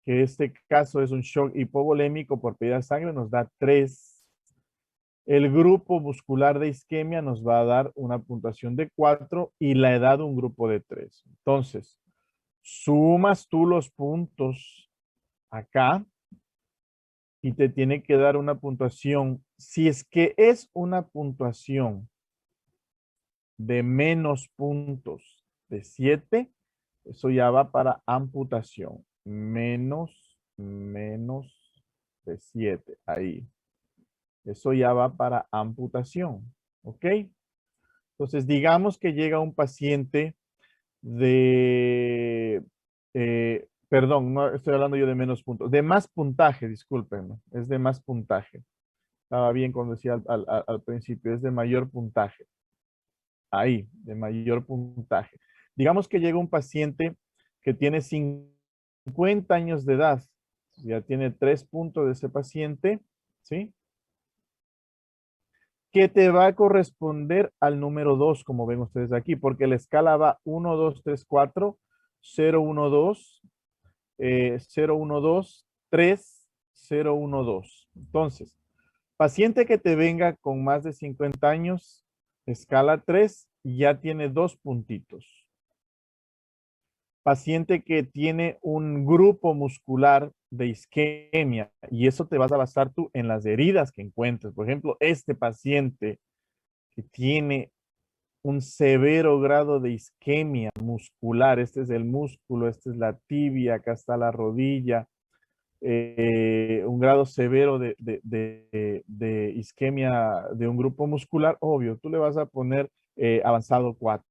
Speaker 1: que en este caso es un shock hipovolémico por pérdida de sangre, nos da 3. El grupo muscular de isquemia nos va a dar una puntuación de 4 y la edad un grupo de 3. Entonces, sumas tú los puntos acá y te tiene que dar una puntuación. Si es que es una puntuación de menos puntos de 7, eso ya va para amputación. Menos de 7, ahí. Eso ya va para amputación, ¿ok? Entonces, digamos que llega un paciente perdón, no estoy hablando yo de menos puntos, de más puntaje, discúlpenme, es de más puntaje. Estaba bien cuando decía al principio, es de mayor puntaje. Ahí, de mayor puntaje. Digamos que llega un paciente que tiene 50 años de edad, ya tiene 3 puntos de ese paciente, ¿sí? Que te va a corresponder al número 2, como ven ustedes aquí, porque la escala va 1, 2, 3, 4, 0, 1, 2, 0, 1, 2, 3, 0, 1, 2. Entonces, paciente que te venga con más de 50 años, escala 3, ya tiene 2 puntitos. Paciente que tiene un grupo muscular de isquemia, y eso te vas a basar tú en las heridas que encuentres. Por ejemplo, este paciente que tiene un severo grado de isquemia muscular, este es el músculo, esta es la tibia, acá está la rodilla, un grado severo de isquemia de un grupo muscular, obvio, tú le vas a poner avanzado 4,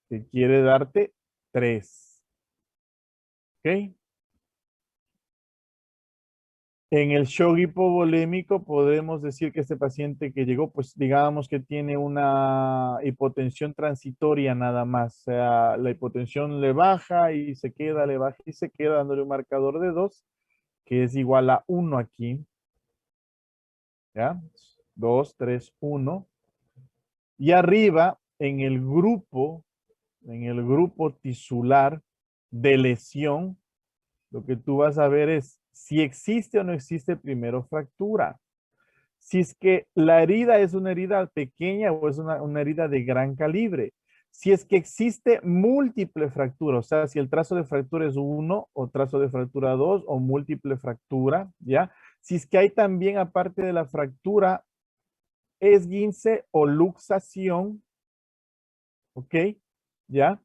Speaker 1: que quiere darte 3. ¿Ok? En el shock hipovolémico podemos decir que este paciente que llegó, pues digamos que tiene una hipotensión transitoria nada más. O sea, la hipotensión le baja y se queda, le baja y se queda dándole un marcador de 2, que es igual a 1 aquí. ¿Ya? 2, 3, 1. Y arriba, en el grupo tisular de lesión, lo que tú vas a ver es si existe o no existe primero fractura. Si es que la herida es una herida pequeña o es una herida de gran calibre. Si es que existe múltiple fractura, o sea, si el trazo de fractura es 1 o trazo de fractura 2 o múltiple fractura, ¿ya? Si es que hay también, aparte de la fractura, esguince o luxación, ¿ok? ¿Ya?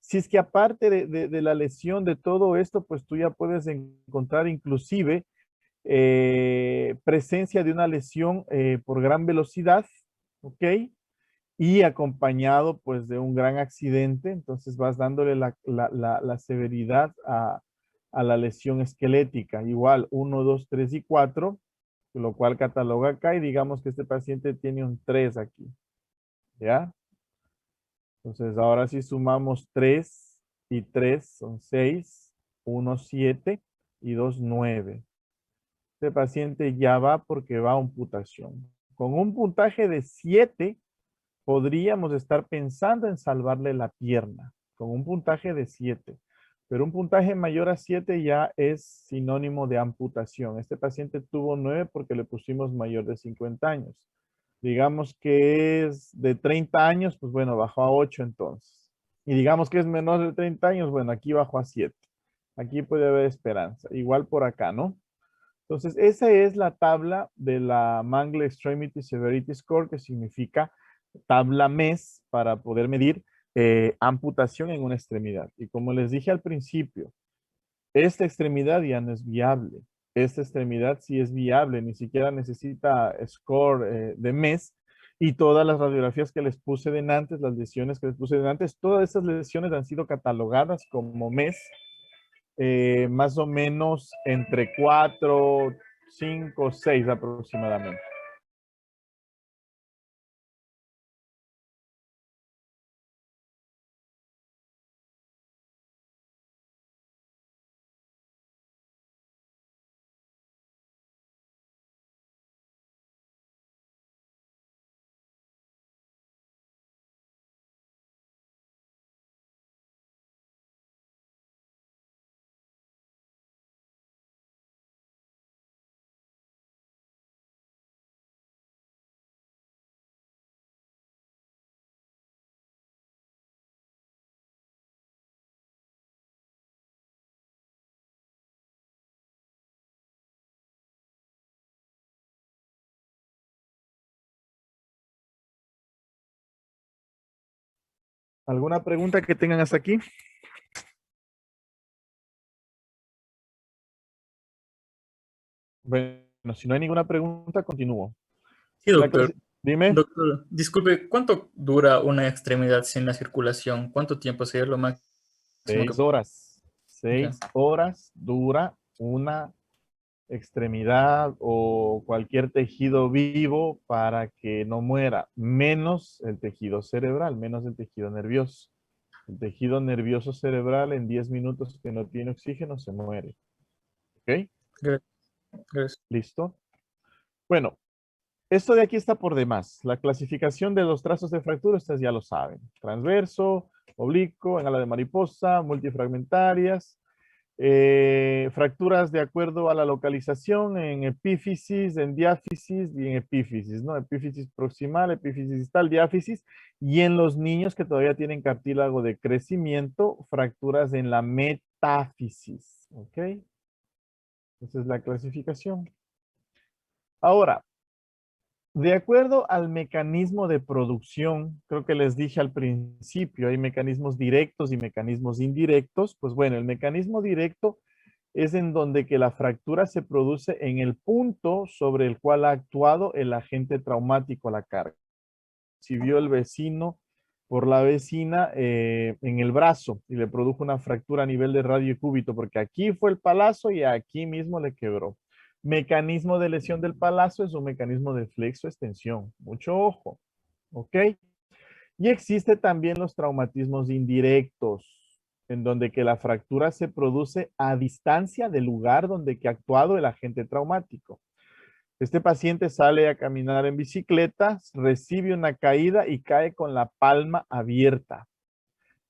Speaker 1: Si es que aparte de la lesión de todo esto, pues tú ya puedes encontrar inclusive presencia de una lesión por gran velocidad, ¿ok? Y acompañado pues de un gran accidente, entonces vas dándole la severidad a la lesión esquelética, igual 1, 2, 3 y 4, lo cual cataloga acá y digamos que este paciente tiene un 3 aquí, ¿ya? Entonces ahora sí sumamos 3 y 3 son 6, 1, 7 y 2, 9. Este paciente ya va porque va a amputación. Con un puntaje de 7 podríamos estar pensando en salvarle la pierna, con un puntaje de 7. Pero un puntaje mayor a 7 ya es sinónimo de amputación. Este paciente tuvo 9 porque le pusimos mayor de 50 años. Digamos que es de 30 años, pues bueno, bajó a 8 entonces. Y digamos que es menor de 30 años, bueno, aquí bajó a 7. Aquí puede haber esperanza. Igual por acá, ¿no? Entonces, esa es la tabla de la Mangle Extremity Severity Score, que significa tabla MES para poder medir amputación en una extremidad. Y como les dije al principio, esta extremidad ya no es viable. Esta extremidad sí es viable, ni siquiera necesita score de MES. Y todas las radiografías que les puse de antes, las lesiones que les puse de antes, todas estas lesiones han sido catalogadas como MES más o menos entre 4, 5, 6 aproximadamente. ¿Alguna pregunta que tengan hasta aquí? Bueno, si no hay ninguna pregunta, continúo.
Speaker 7: Sí, doctor.
Speaker 1: Dime.
Speaker 7: Doctor, disculpe, ¿cuánto dura una extremidad sin la circulación? ¿Cuánto tiempo sería lo máximo que
Speaker 1: 6 horas.
Speaker 7: ya?
Speaker 1: 6 horas dura una extremidad o cualquier tejido vivo para que no muera, menos el tejido cerebral, menos el tejido nervioso. El tejido nervioso cerebral en 10 minutos que no tiene oxígeno se muere. ¿Ok?
Speaker 7: Gra- Gracias.
Speaker 1: ¿Listo? Bueno, esto de aquí está por demás. La clasificación de los trazos de fractura, ustedes ya lo saben. Transverso, oblicuo, en ala de mariposa, multifragmentarias. Fracturas de acuerdo a la localización en epífisis, en diáfisis y en epífisis, ¿no? Epífisis proximal, epífisis distal, diáfisis. Y en los niños que todavía tienen cartílago de crecimiento, fracturas en la metáfisis, ¿ok? Esa es la clasificación. Ahora, de acuerdo al mecanismo de producción, creo que les dije al principio, hay mecanismos directos y mecanismos indirectos. Pues bueno, el mecanismo directo es en donde que la fractura se produce en el punto sobre el cual ha actuado el agente traumático a la carga. Si vio el vecino por la vecina en el brazo y le produjo una fractura a nivel de radio y cúbito, porque aquí fue el palazo y aquí mismo le quebró. Mecanismo de lesión del palazo es un mecanismo de flexo-extensión. Mucho ojo, ¿ok? Y existe también los traumatismos indirectos, en donde que la fractura se produce a distancia del lugar donde que ha actuado el agente traumático. Este paciente sale a caminar en bicicleta, recibe una caída y cae con la palma abierta.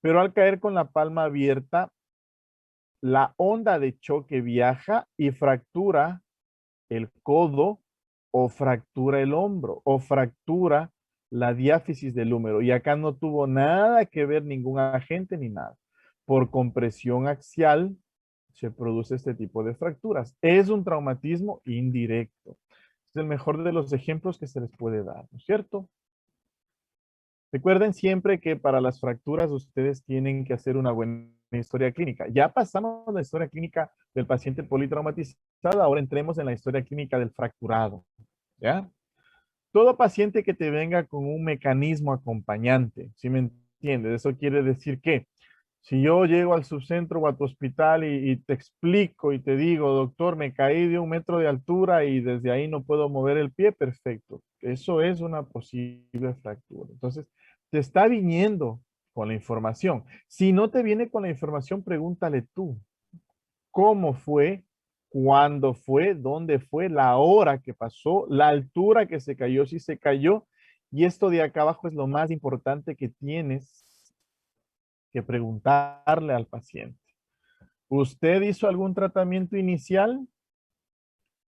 Speaker 1: Pero al caer con la palma abierta, la onda de choque viaja y fractura el codo o fractura el hombro o fractura la diáfisis del húmero. Y acá no tuvo nada que ver ningún agente ni nada. Por compresión axial se produce este tipo de fracturas. Es un traumatismo indirecto. Es el mejor de los ejemplos que se les puede dar, ¿no es cierto? Recuerden siempre que para las fracturas ustedes tienen que hacer una buena historia clínica. Ya pasamos la historia clínica del paciente politraumatizado, ahora entremos en la historia clínica del fracturado, ¿ya? Todo paciente que te venga con un mecanismo acompañante, ¿sí me entiendes? Eso quiere decir que si yo llego al subcentro o a tu hospital y te explico y te digo, doctor, me caí de 1 metro de altura y desde ahí no puedo mover el pie, perfecto. Eso es una posible fractura. Entonces, te está viniendo con la información. Si no te viene con la información, pregúntale tú. ¿Cómo fue? ¿Cuándo fue? ¿Dónde fue? La hora que pasó, la altura que se cayó, si se cayó. Y esto de acá abajo es lo más importante que tienes que preguntarle al paciente. ¿Usted hizo algún tratamiento inicial?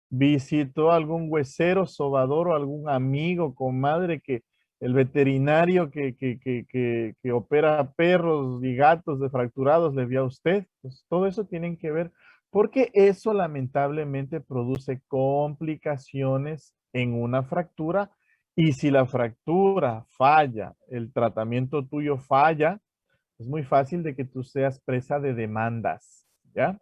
Speaker 1: ¿Visitó algún huesero, sobador o algún amigo, comadre, que el veterinario que opera perros y gatos de fracturados le vio a usted? Pues todo eso tienen que ver, porque eso lamentablemente produce complicaciones en una fractura, y si la fractura falla, el tratamiento tuyo falla, es muy fácil de que tú seas presa de demandas, ¿ya?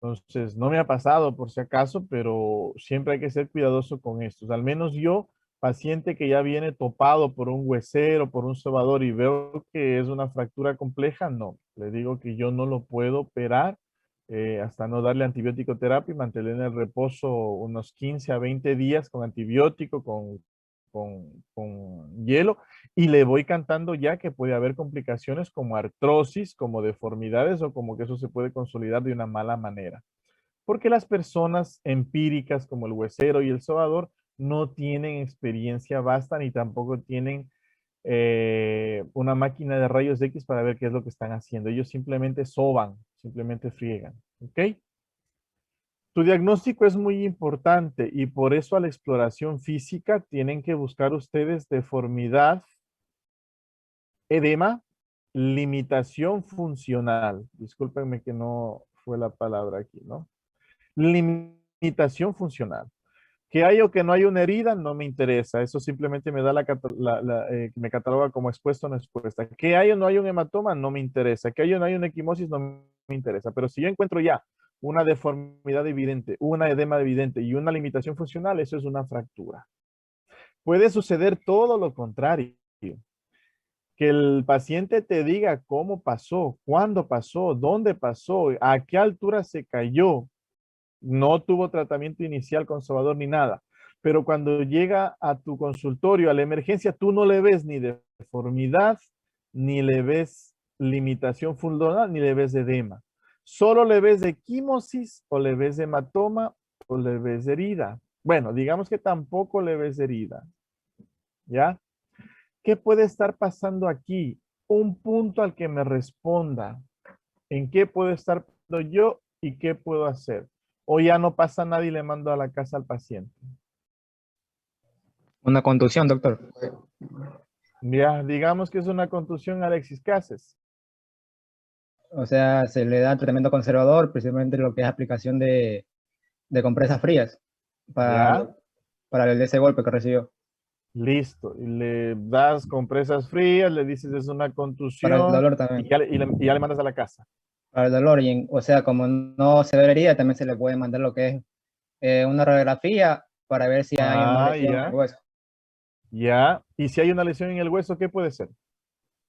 Speaker 1: Entonces, no me ha pasado por si acaso, pero siempre hay que ser cuidadoso con esto. Al menos yo, paciente que ya viene topado por un huesero, por un sobador y veo que es una fractura compleja, no. Le digo que yo no lo puedo operar hasta no darle antibiótico terapia y mantener en el reposo unos 15 a 20 días con antibiótico, con hielo, y le voy cantando ya que puede haber complicaciones como artrosis, como deformidades o como que eso se puede consolidar de una mala manera. Porque las personas empíricas como el huesero y el sobador no tienen experiencia vasta ni tampoco tienen una máquina de rayos X para ver qué es lo que están haciendo. Ellos simplemente soban, simplemente friegan. ¿Ok? Tu diagnóstico es muy importante y por eso a la exploración física tienen que buscar ustedes deformidad, edema, limitación funcional. Discúlpenme que no fue la palabra aquí, ¿no? Limitación funcional. Que hay o que no hay una herida, no me interesa. Eso simplemente me da me cataloga como expuesto o no expuesta. Que hay o no hay un hematoma, no me interesa. Que hay o no hay una equimosis, no me interesa. Pero si yo encuentro ya una deformidad evidente, una edema evidente y una limitación funcional, eso es una fractura. Puede suceder todo lo contrario. Que el paciente te diga cómo pasó, cuándo pasó, dónde pasó, a qué altura se cayó. No tuvo tratamiento inicial conservador ni nada. Pero cuando llega a tu consultorio, a la emergencia, tú no le ves ni deformidad, ni le ves limitación funcional, ni le ves edema. Solo le ves de equimosis, o le ves de hematoma, o le ves de herida. Bueno, digamos que tampoco le ves herida, ¿ya? ¿Qué puede estar pasando aquí? Un punto al que me responda. ¿En qué puedo estar yo y qué puedo hacer? O ya no pasa nada y le mando a la casa al paciente.
Speaker 8: Una contusión, doctor.
Speaker 1: Ya, digamos que es una contusión, Alexis, ¿qué haces?
Speaker 8: O sea, se le da tratamiento conservador, principalmente lo que es aplicación de compresas frías
Speaker 1: Ya,
Speaker 8: para ese golpe que recibió.
Speaker 1: listo. Y le das compresas frías, le dices es una
Speaker 8: Para el
Speaker 1: contusión
Speaker 8: dolor
Speaker 1: y
Speaker 8: también.
Speaker 1: y ya le mandas a la casa.
Speaker 8: Para el dolor, o sea, como no se ve la herida, también se le puede mandar lo que es una radiografía para ver si hay una
Speaker 1: Ah,
Speaker 8: lesión en el
Speaker 1: ya,
Speaker 8: hueso.
Speaker 1: ya. Y si hay una lesión en el hueso, ¿qué puede ser?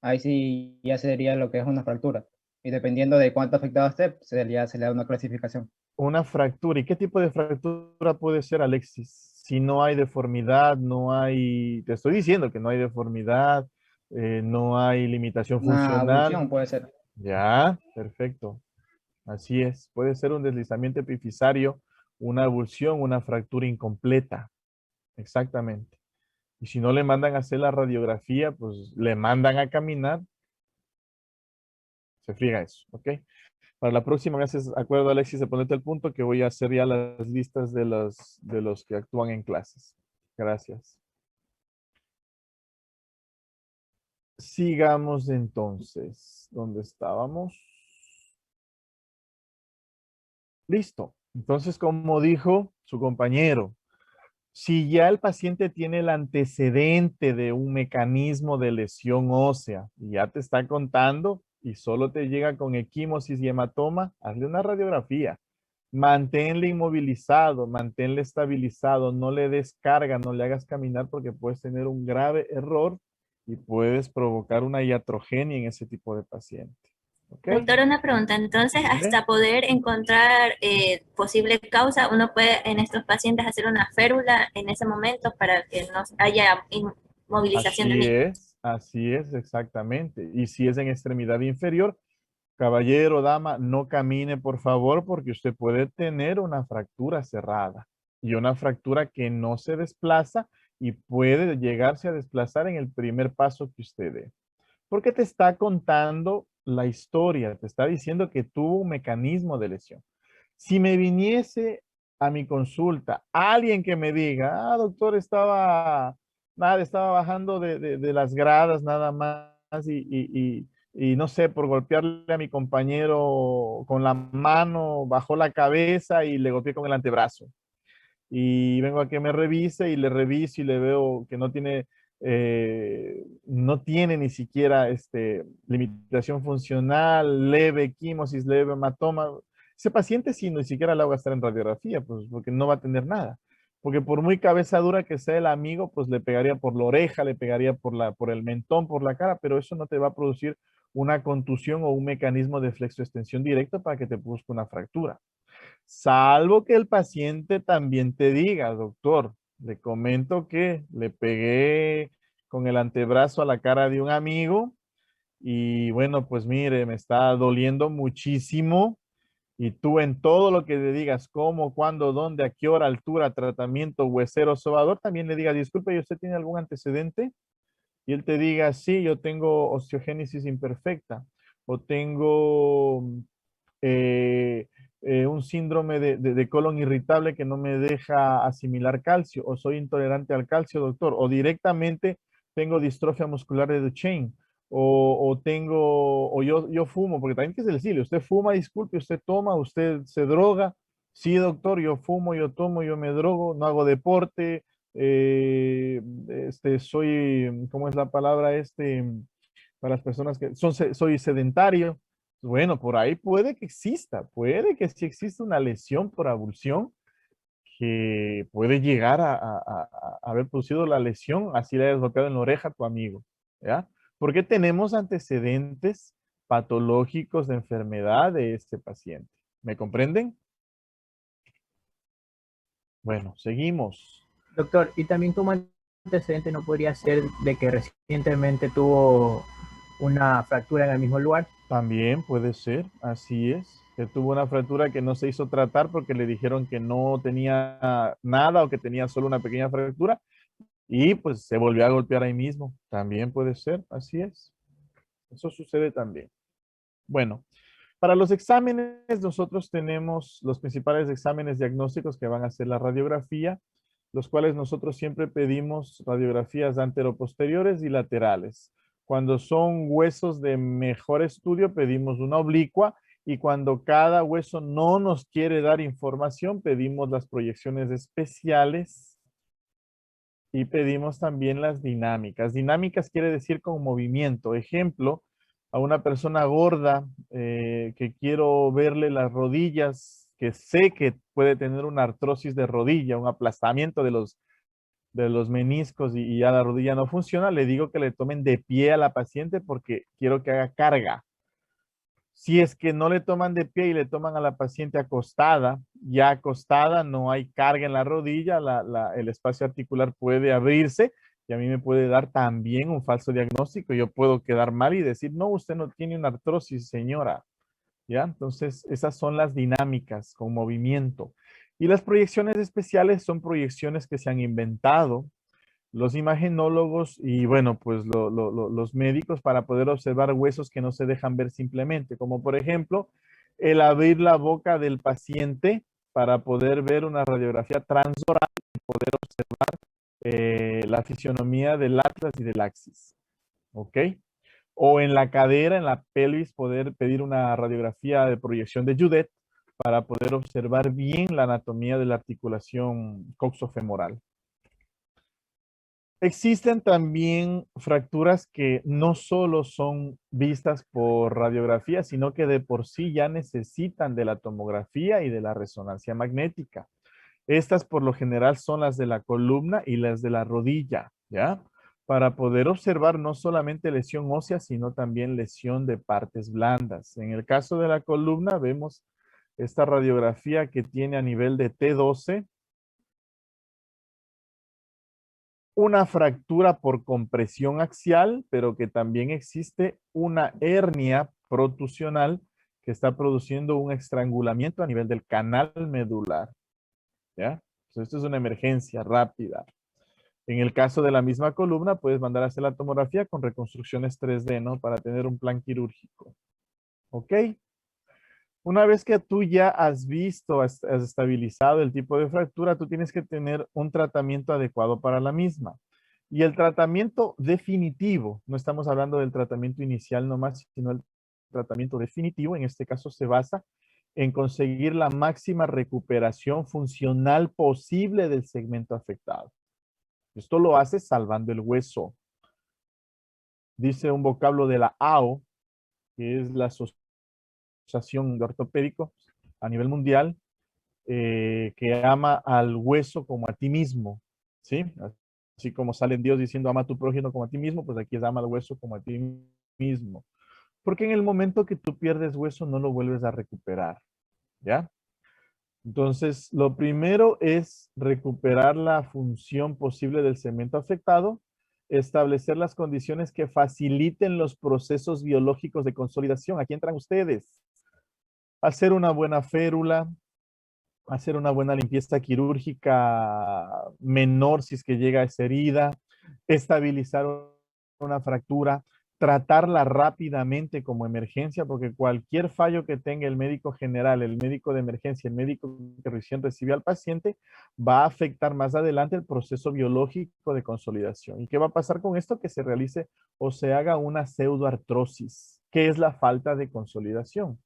Speaker 8: Ahí sí ya sería lo que es una fractura. Y dependiendo de cuánto afectado esté, se le da una clasificación.
Speaker 1: Una fractura. ¿Y qué tipo de fractura puede ser, Alexis? Si no hay deformidad, no hay, te estoy diciendo que no hay deformidad, no hay limitación
Speaker 8: Una
Speaker 1: funcional.
Speaker 8: abulsión puede ser.
Speaker 1: Ya, perfecto. Así es. Puede ser un deslizamiento epifisario, una avulsión, una fractura incompleta. Exactamente. Y si no le mandan a hacer la radiografía, pues le mandan a caminar, se friega eso, ¿ok? Para la próxima, me haces acuerdo, Alexis, de ponerte el punto que voy a hacer ya las listas de los que actúan en clases. Gracias. Sigamos entonces. ¿Dónde estábamos? Listo. Entonces, como dijo su compañero, si ya el paciente tiene el antecedente de un mecanismo de lesión ósea y ya te está contando y solo te llega con equimosis y hematoma, hazle una radiografía. Manténle inmovilizado, manténle estabilizado, no le des carga, no le hagas caminar porque puedes tener un grave error y puedes provocar una iatrogenia en ese tipo de paciente. ¿Ok?
Speaker 2: Doctor, una pregunta. Entonces,
Speaker 1: Dime.
Speaker 2: hasta poder encontrar posible causa, uno puede en estos pacientes hacer una férula en ese momento para que no haya inmovilización del mismo.
Speaker 1: Así es, exactamente. Y si es en extremidad inferior, caballero, dama, no camine, por favor, porque usted puede tener una fractura cerrada y una fractura que no se desplaza y puede llegarse a desplazar en el primer paso que usted dé. Porque te está contando la historia, te está diciendo que tuvo un mecanismo de lesión. Si me viniese a mi consulta alguien que me diga, ah, doctor, estaba bajando de las gradas nada más y no sé, por golpearle a mi compañero con la mano, bajó la cabeza y le golpeé con el antebrazo y vengo a que me revise y le reviso y le veo que no tiene ni siquiera limitación funcional, leve equimosis, leve hematoma. Ese paciente sí, ni siquiera le va a estar en radiografía, pues porque no va a tener nada. Porque por muy cabeza dura que sea el amigo, pues le pegaría por la oreja, le pegaría por el mentón, por la cara, pero eso no te va a producir una contusión o un mecanismo de flexoextensión directo para que te produzca una fractura. Salvo que el paciente también te diga, doctor, le comento que le pegué con el antebrazo a la cara de un amigo y bueno, pues mire, me está doliendo muchísimo y tú en todo lo que le digas, cómo, cuándo, dónde, a qué hora, altura, tratamiento, huesero, sobador, también le diga, disculpe, ¿y usted tiene algún antecedente? Y él te diga, sí, yo tengo osteogénesis imperfecta o tengo eh, un síndrome de colon irritable que no me deja asimilar calcio, o soy intolerante al calcio, doctor, o directamente tengo distrofia muscular de Duchenne, o yo fumo, porque también hay que decirle, usted fuma, disculpe, usted toma, usted se droga, sí, doctor, yo fumo, yo tomo, yo me drogo, no hago deporte, soy, ¿cómo es la palabra? Para las personas que soy sedentario. Bueno, por ahí puede que sí exista una lesión por avulsión que puede llegar a haber producido la lesión, así le hayas golpeado en la oreja a tu amigo, ¿ya? Porque tenemos antecedentes patológicos de enfermedad de este paciente. ¿Me comprenden? Bueno, seguimos.
Speaker 5: Doctor, y también como antecedente no podría ser de que recientemente tuvo una fractura en el mismo lugar.
Speaker 1: También puede ser, así es. Que tuvo una fractura que no se hizo tratar porque le dijeron que no tenía nada o que tenía solo una pequeña fractura y pues se volvió a golpear ahí mismo. También puede ser, así es. Eso sucede también. Bueno, para los exámenes nosotros tenemos los principales exámenes diagnósticos que van a ser la radiografía, los cuales nosotros siempre pedimos radiografías anteroposteriores y laterales. Cuando son huesos de mejor estudio, pedimos una oblicua y cuando cada hueso no nos quiere dar información, pedimos las proyecciones especiales y pedimos también las dinámicas. Dinámicas quiere decir con movimiento. Ejemplo, a una persona gorda que quiero verle las rodillas, que sé que puede tener una artrosis de rodilla, un aplastamiento de los meniscos y ya la rodilla no funciona, le digo que le tomen de pie a la paciente porque quiero que haga carga. Si es que no le toman de pie y le toman a la paciente acostada, ya acostada no hay carga en la rodilla, el espacio articular puede abrirse y a mí me puede dar también un falso diagnóstico. Yo puedo quedar mal y decir, no, usted no tiene una artrosis, señora. ¿Ya? Entonces, esas son las dinámicas con movimiento. Y las proyecciones especiales son proyecciones que se han inventado los imagenólogos y bueno, pues los médicos para poder observar huesos que no se dejan ver simplemente, como por ejemplo el abrir la boca del paciente para poder ver una radiografía transoral y poder observar la fisionomía del atlas y del axis, ¿ok? O en la cadera, en la pelvis, poder pedir una radiografía de proyección de Judet para poder observar bien la anatomía de la articulación coxofemoral. Existen también fracturas que no solo son vistas por radiografía, sino que de por sí ya necesitan de la tomografía y de la resonancia magnética. Estas por lo general son las de la columna y las de la rodilla, ¿ya? Para poder observar no solamente lesión ósea, sino también lesión de partes blandas. En el caso de la columna vemos esta radiografía que tiene a nivel de T12 una fractura por compresión axial, pero que también existe una hernia protusional que está produciendo un estrangulamiento a nivel del canal medular. ¿Ya? Entonces, esto es una emergencia rápida. En el caso de la misma columna, puedes mandar a hacer la tomografía con reconstrucciones 3D, ¿no? Para tener un plan quirúrgico. ¿Ok? Una vez que tú ya has visto, has estabilizado el tipo de fractura, tú tienes que tener un tratamiento adecuado para la misma. Y el tratamiento definitivo, no estamos hablando del tratamiento inicial nomás, sino el tratamiento definitivo, en este caso se basa en conseguir la máxima recuperación funcional posible del segmento afectado. Esto lo hace salvando el hueso. Dice un vocablo de la AO, que es la Asociación de Ortopédicos a nivel mundial, que ama al hueso como a ti mismo, ¿sí? Así como sale en Dios diciendo ama a tu prójimo como a ti mismo, pues aquí es ama al hueso como a ti mismo. Porque en el momento que tú pierdes hueso no lo vuelves a recuperar, ¿ya? Entonces, lo primero es recuperar la función posible del segmento afectado, establecer las condiciones que faciliten los procesos biológicos de consolidación. Aquí entran ustedes. Hacer una buena férula, hacer una buena limpieza quirúrgica menor si es que llega a esa herida, estabilizar una fractura, tratarla rápidamente como emergencia, porque cualquier fallo que tenga el médico general, el médico de emergencia, el médico que recién recibió al paciente, va a afectar más adelante el proceso biológico de consolidación. ¿Y qué va a pasar con esto? Que se realice o se haga una pseudoartrosis, que es la falta de consolidación.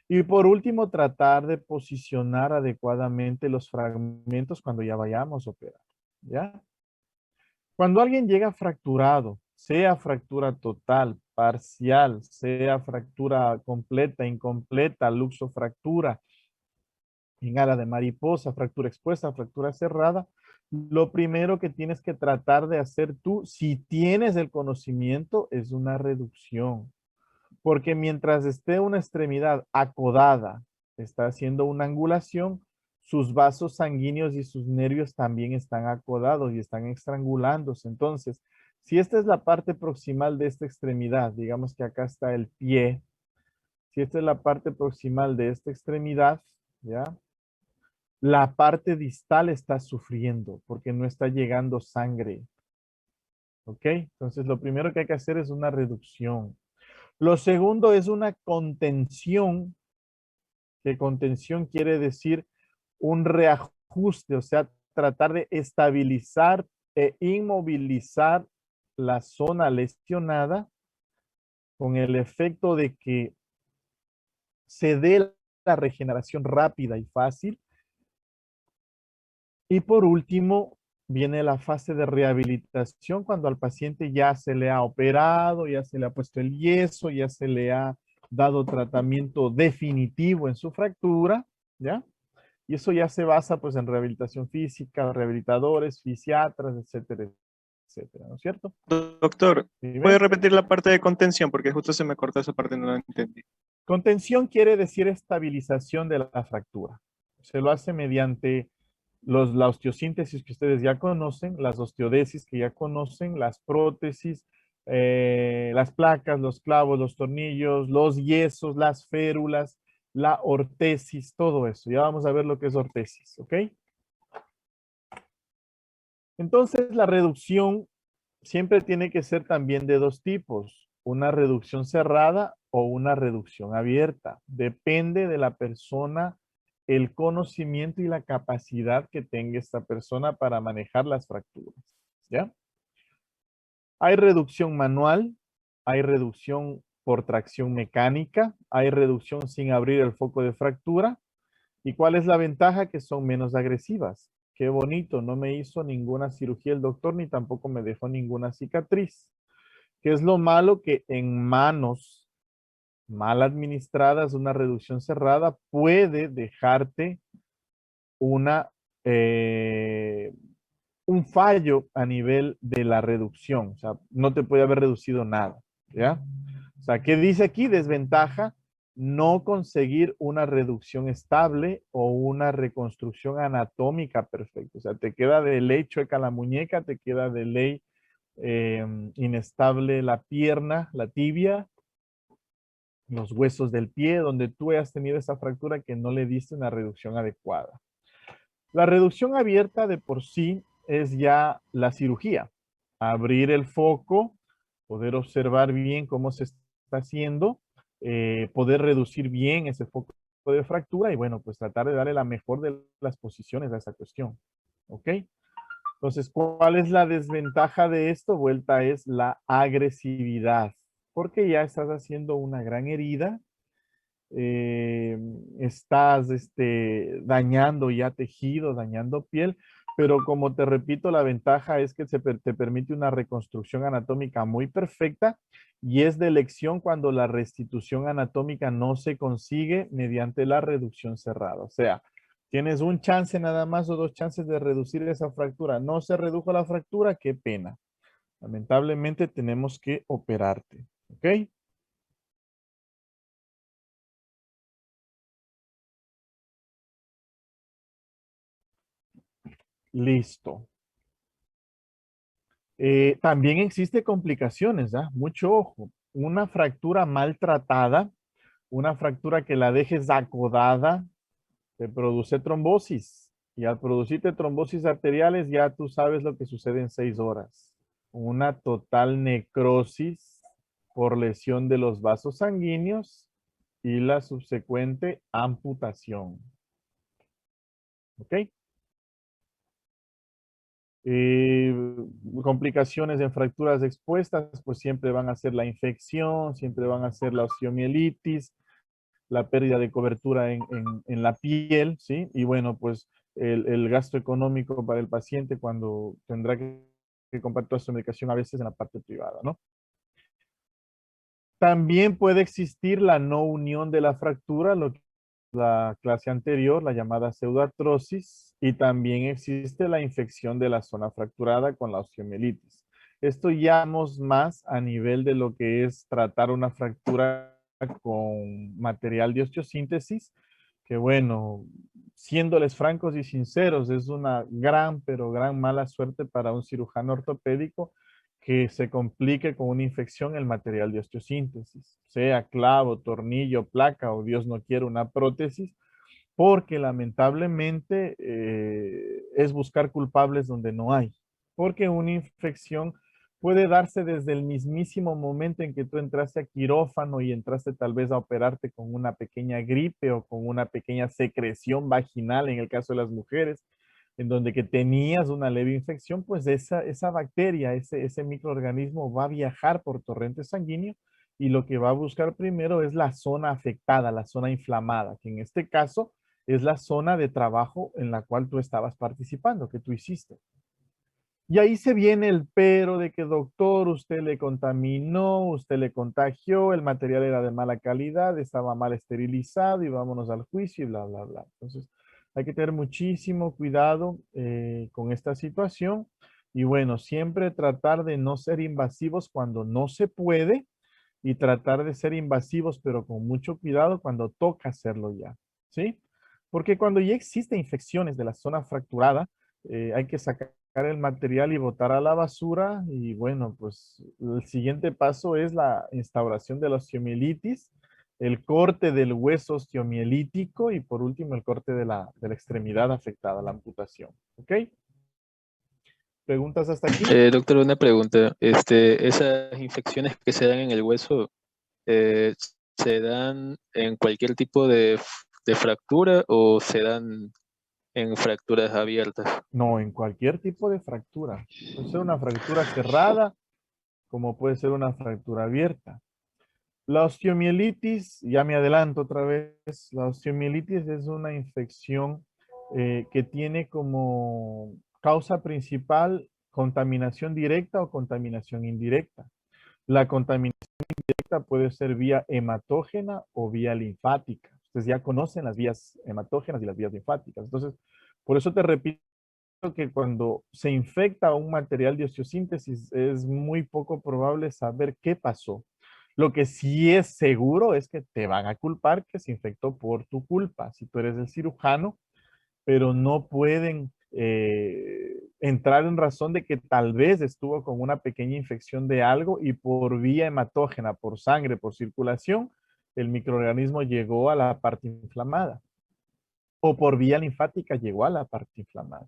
Speaker 1: Y por último, tratar de posicionar adecuadamente los fragmentos cuando ya vayamos a operar, ¿ya? Cuando alguien llega fracturado, sea fractura total, parcial, sea fractura completa, incompleta, luxofractura, en ala de mariposa, fractura expuesta, fractura cerrada, lo primero que tienes que tratar de hacer tú, si tienes el conocimiento, es una reducción. Porque mientras esté una extremidad acodada, está haciendo una angulación, sus vasos sanguíneos y sus nervios también están acodados y están estrangulándose. Entonces, si esta es la parte proximal de esta extremidad, digamos que acá está el pie, si esta es la parte proximal de esta extremidad, ¿ya? La parte distal está sufriendo porque no está llegando sangre. ¿Ok? Entonces, lo primero que hay que hacer es una reducción. Lo segundo es una contención, que contención quiere decir un reajuste, o sea, tratar de estabilizar e inmovilizar la zona lesionada con el efecto de que se dé la regeneración rápida y fácil. Y por último, viene la fase de rehabilitación cuando al paciente ya se le ha operado, ya se le ha puesto el yeso, ya se le ha dado tratamiento definitivo en su fractura, ¿ya? Y eso ya se basa pues en rehabilitación física, rehabilitadores, fisiatras, etcétera, etcétera, ¿no es cierto?
Speaker 9: Doctor,
Speaker 1: ¿Sí
Speaker 9: ¿puede
Speaker 1: ve?
Speaker 9: repetir la parte de contención? Porque justo se me cortó esa parte, no la entendí.
Speaker 1: Contención quiere decir estabilización de la fractura. Se lo hace mediante la osteosíntesis que ustedes ya conocen, las osteodesis que ya conocen, las prótesis, las placas, los clavos, los tornillos, los yesos, las férulas, la ortesis, todo eso. Ya vamos a ver lo que es ortesis, ¿ok? Entonces, la reducción siempre tiene que ser también de dos tipos, una reducción cerrada o una reducción abierta. Depende de la persona, el conocimiento y la capacidad que tenga esta persona para manejar las fracturas, ¿ya? Hay reducción manual, hay reducción por tracción mecánica, hay reducción sin abrir el foco de fractura. ¿Y cuál es la ventaja? Que son menos agresivas. Qué bonito, no me hizo ninguna cirugía el doctor ni tampoco me dejó ninguna cicatriz. ¿Qué es lo malo? Que en manos mal administradas, una reducción cerrada puede dejarte una, eh, un fallo a nivel de la reducción. O sea, no te puede haber reducido nada, ¿ya? O sea, ¿qué dice aquí? Desventaja, no conseguir una reducción estable o una reconstrucción anatómica perfecta. O sea, te queda de ley chueca la muñeca, te queda de ley inestable la pierna, la tibia, los huesos del pie, donde tú hayas tenido esa fractura que no le diste una reducción adecuada. La reducción abierta de por sí es ya la cirugía. Abrir el foco, poder observar bien cómo se está haciendo, poder reducir bien ese foco de fractura y bueno, pues tratar de darle la mejor de las posiciones a esa cuestión. ¿Ok? Entonces, ¿cuál es la desventaja de esto? Vuelta es la agresividad, porque ya estás haciendo una gran herida, eh, estás dañando ya tejido, dañando piel, pero como te repito, la ventaja es que te permite una reconstrucción anatómica muy perfecta y es de elección cuando la restitución anatómica no se consigue mediante la reducción cerrada. O sea, tienes un chance nada más o dos chances de reducir esa fractura. No se redujo la fractura, qué pena. Lamentablemente tenemos que operarte. ¿Ok? Listo. También existe complicaciones, ¿ah? Mucho ojo. Una fractura maltratada, una fractura que la dejes acodada, te produce trombosis. Y al producirte trombosis arteriales, ya tú sabes lo que sucede en 6 horas. Una total necrosis por lesión de los vasos sanguíneos y la subsecuente amputación. ¿Ok? Eh, Complicaciones en fracturas expuestas, pues siempre van a ser la infección, siempre van a ser la osteomielitis, la pérdida de cobertura en la piel, ¿sí? Y bueno, pues el gasto económico para el paciente cuando tendrá que comprar toda su medicación a veces en la parte privada, ¿no? También puede existir la no unión de la fractura, lo que la clase anterior, la llamada pseudoartrosis, y también existe la infección de la zona fracturada con la osteomielitis. Esto ya vamos más a nivel de lo que es tratar una fractura con material de osteosíntesis, que bueno, siéndoles francos y sinceros, es una gran, pero gran mala suerte para un cirujano ortopédico que se complique con una infección el material de osteosíntesis, sea clavo, tornillo, placa o Dios no quiere una prótesis, porque lamentablemente es buscar culpables donde no hay, porque una infección puede darse desde el mismísimo momento en que tú entraste a quirófano y entraste tal vez a operarte con una pequeña gripe o con una pequeña secreción vaginal en el caso de las mujeres, en donde que tenías una leve infección, pues esa bacteria, ese microorganismo va a viajar por torrente sanguíneo y lo que va a buscar primero es la zona afectada, la zona inflamada, que en este caso es la zona de trabajo en la cual tú estabas participando, que tú hiciste. Y ahí se viene el pero de que, doctor, usted le contaminó, usted le contagió, el material era de mala calidad, estaba mal esterilizado y vámonos al juicio y bla, bla, bla. Entonces, hay que tener muchísimo cuidado con esta situación y bueno, siempre tratar de no ser invasivos cuando no se puede y tratar de ser invasivos, pero con mucho cuidado cuando toca hacerlo ya, ¿sí? Porque cuando ya existen infecciones de la zona fracturada, hay que sacar el material y botar a la basura y bueno, pues el siguiente paso es la instauración de la osteomielitis, el corte del hueso osteomielítico y por último el corte de la extremidad afectada, la amputación, ¿ok? ¿Preguntas hasta aquí?
Speaker 10: Doctor, una pregunta. Esas infecciones que se dan en el hueso, eh, ¿se dan en cualquier tipo de fractura o se dan en fracturas abiertas?
Speaker 1: No, en cualquier tipo de fractura. Puede ser una fractura cerrada, como puede ser una fractura abierta. La osteomielitis, ya me adelanto otra vez, la osteomielitis es una infección que tiene como causa principal contaminación directa o contaminación indirecta. La contaminación indirecta puede ser vía hematógena o vía linfática. Ustedes ya conocen las vías hematógenas y las vías linfáticas. Entonces, por eso te repito que cuando se infecta un material de osteosíntesis es muy poco probable saber qué pasó. Lo que sí es seguro es que te van a culpar que se infectó por tu culpa, si tú eres el cirujano, pero no pueden entrar en razón de que tal vez estuvo con una pequeña infección de algo y por vía hematógena, por sangre, por circulación, el microorganismo llegó a la parte inflamada. O por vía linfática llegó a la parte inflamada.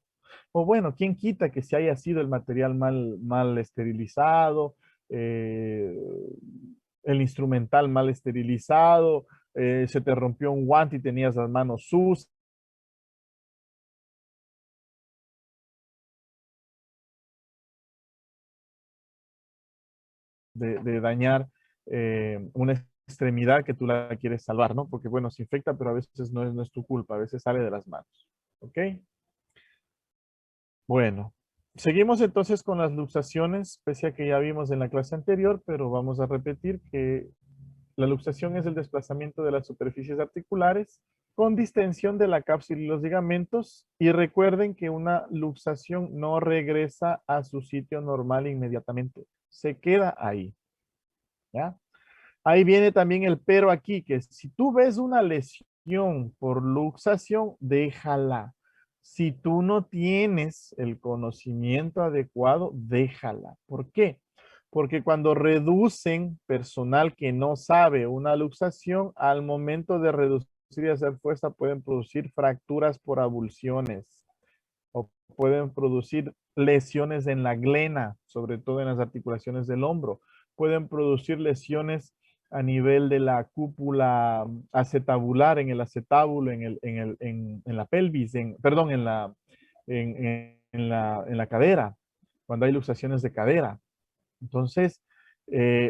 Speaker 1: O bueno, ¿quién quita que se haya sido el material mal esterilizado, eh, el instrumental mal esterilizado, se te rompió un guante y tenías las manos sucias? De dañar una extremidad que tú la quieres salvar, ¿no? Porque bueno, se infecta, pero a veces no es tu culpa, a veces sale de las manos. ¿Ok? Bueno, seguimos entonces con las luxaciones, pese a que ya vimos en la clase anterior, pero vamos a repetir que la luxación es el desplazamiento de las superficies articulares con distensión de la cápsula y los ligamentos. Y recuerden que una luxación no regresa a su sitio normal inmediatamente. Se queda ahí. ¿Ya? Ahí viene también el pero aquí, que si tú ves una lesión por luxación, déjala. Si tú no tienes el conocimiento adecuado, déjala. ¿Por qué? Porque cuando reducen personal que no sabe una luxación, al momento de reducir y hacer fuerza pueden producir fracturas por avulsiones o pueden producir lesiones en la glena, sobre todo en las articulaciones del hombro. Pueden producir lesiones a nivel de la cúpula acetabular, en el acetábulo, en la pelvis, perdón, en la cadera, cuando hay luxaciones de cadera. Entonces,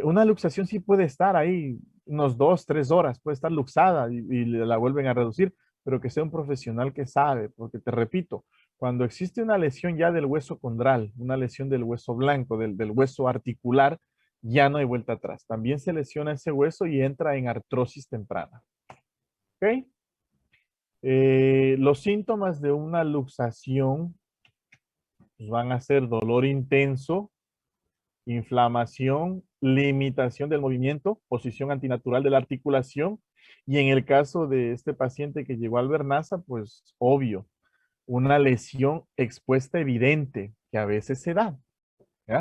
Speaker 1: una luxación sí puede estar ahí unos 2, 3 horas, puede estar luxada y la vuelven a reducir, pero que sea un profesional que sabe, porque te repito, cuando existe una lesión ya del hueso condral, una lesión del hueso blanco, del hueso articular, ya no hay vuelta atrás. También se lesiona ese hueso y entra en artrosis temprana. ¿Ok? Los síntomas de una luxación pues, van a ser dolor intenso, inflamación, limitación del movimiento, posición antinatural de la articulación. Y en el caso de este paciente que llegó al Bernaza, pues obvio, una lesión expuesta evidente que a veces se da. ¿Ya?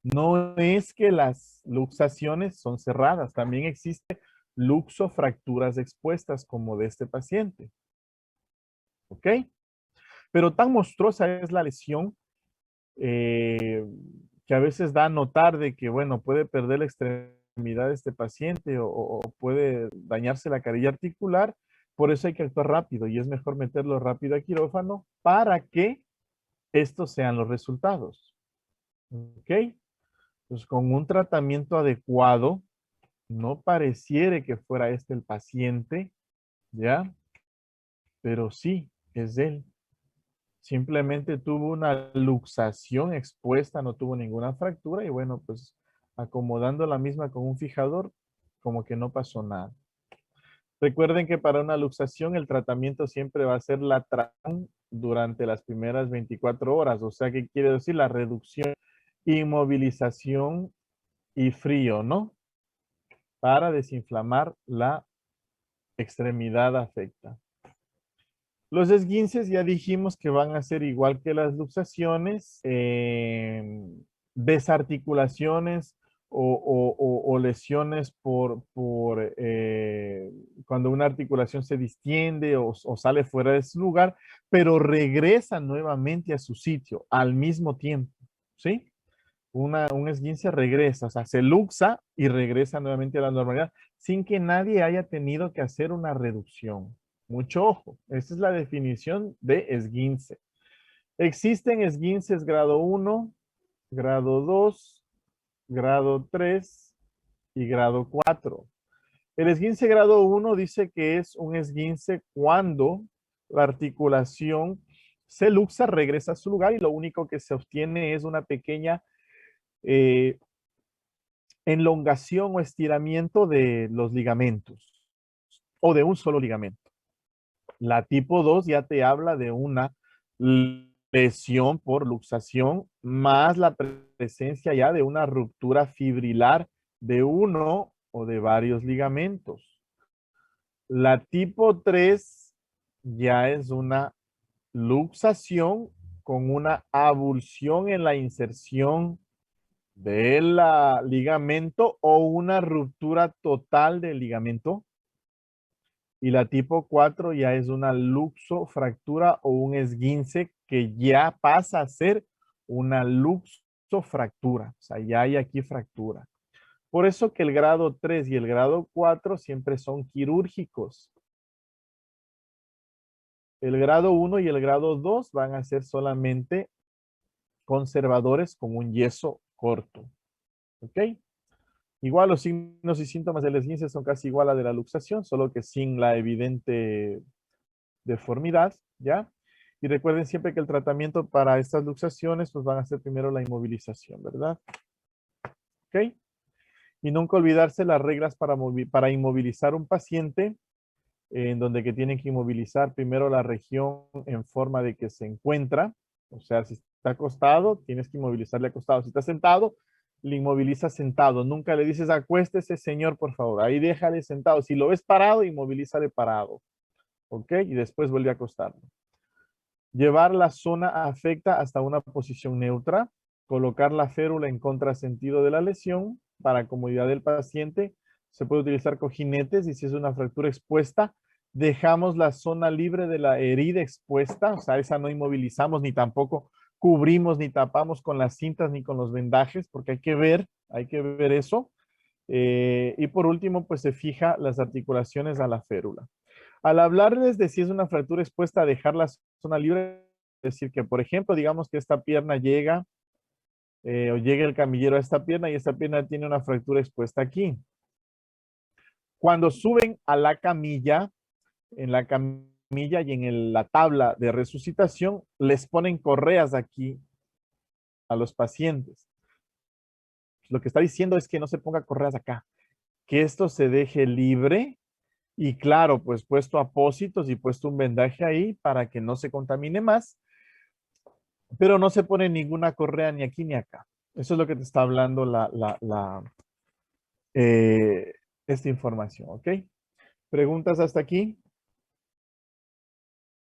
Speaker 1: No es que las luxaciones son cerradas, también existe luxofracturas expuestas como de este paciente. ¿Ok? Pero tan monstruosa es la lesión que a veces da a notar de que, bueno, puede perder la extremidad de este paciente o puede dañarse la carilla articular. Por eso hay que actuar rápido y es mejor meterlo rápido a quirófano para que estos sean los resultados. ¿Ok? Pues con un tratamiento adecuado, no pareciere que fuera este el paciente, ¿ya? Pero sí, es él. Simplemente tuvo una luxación expuesta, no tuvo ninguna fractura y bueno, pues acomodando la misma con un fijador, como que no pasó nada. Recuerden que para una luxación el tratamiento siempre va a ser la tracción durante las primeras 24 horas. O sea, ¿qué quiere decir? La reducción, inmovilización y frío, ¿no? Para desinflamar la extremidad afecta. Los esguinces ya dijimos que van a ser igual que las luxaciones, desarticulaciones o lesiones cuando una articulación se distiende o sale fuera de su lugar, pero regresa nuevamente a su sitio al mismo tiempo, ¿sí? Un esguince regresa, o sea, se luxa y regresa nuevamente a la normalidad sin que nadie haya tenido que hacer una reducción. Mucho ojo, esta es la definición de esguince. Existen esguinces grado 1, grado 2, grado 3 y grado 4. El esguince grado 1 dice que es un esguince cuando la articulación se luxa, regresa a su lugar y lo único que se obtiene es una pequeña elongación o estiramiento de los ligamentos o de un solo ligamento. La tipo 2 ya te habla de una lesión por luxación más la presencia ya de una ruptura fibrilar de uno o de varios ligamentos. La tipo 3 ya es una luxación con una avulsión en la inserción del ligamento o una ruptura total del ligamento. Y la tipo 4 ya es una luxofractura o un esguince que ya pasa a ser una luxofractura. O sea, ya hay aquí fractura. Por eso que el grado 3 y el grado 4 siempre son quirúrgicos. El grado 1 y el grado 2 van a ser solamente conservadores con un yeso corto. ¿Ok? Igual los signos y síntomas del esguince son casi igual a de la luxación, solo que sin la evidente deformidad, ¿ya? Y recuerden siempre que el tratamiento para estas luxaciones pues van a ser primero la inmovilización, ¿verdad? ¿Ok? Y nunca olvidarse las reglas para inmovilizar un paciente, en donde que tienen que inmovilizar primero la región en forma de que se encuentra, o sea, si está acostado, tienes que inmovilizarle acostado. Si está sentado, le inmovilizas sentado. Nunca le dices, acuéstese, señor, por favor. Ahí déjale sentado. Si lo ves parado, inmovilízale parado. ¿Ok? Y después vuelve a acostarlo. Llevar la zona afecta hasta una posición neutra. Colocar la férula en contrasentido de la lesión para comodidad del paciente. Se puede utilizar cojinetes y si es una fractura expuesta, dejamos la zona libre de la herida expuesta, o sea, esa no inmovilizamos ni tampoco cubrimos ni tapamos con las cintas ni con los vendajes, porque hay que ver eso. Y por último, pues se fija las articulaciones a la férula. Al hablarles de si es una fractura expuesta, dejar la zona libre, es decir, que por ejemplo, digamos que esta pierna llega o llega el camillero a esta pierna y esta pierna tiene una fractura expuesta aquí. Cuando suben a la camilla, en la camilla y en la tabla de resucitación, les ponen correas aquí a los pacientes. Lo que está diciendo es que no se ponga correas acá, que esto se deje libre y claro, pues puesto apósitos y puesto un vendaje ahí para que no se contamine más, pero no se pone ninguna correa ni aquí ni acá. Eso es lo que te está hablando esta información, ¿ok? ¿Preguntas hasta aquí?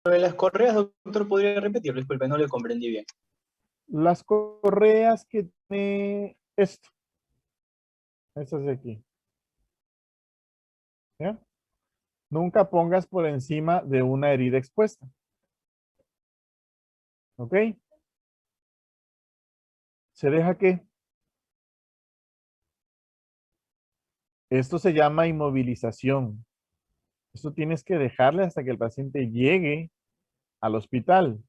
Speaker 6: Lo de las correas, doctor, podría repetir, disculpe, no le comprendí bien.
Speaker 1: Las correas que tiene Esto. Esto es de aquí. ¿Ya? Nunca pongas por encima de una herida expuesta. ¿Ok? ¿Se deja qué? Esto se llama inmovilización. Esto tienes que dejarle hasta que el paciente llegue al hospital.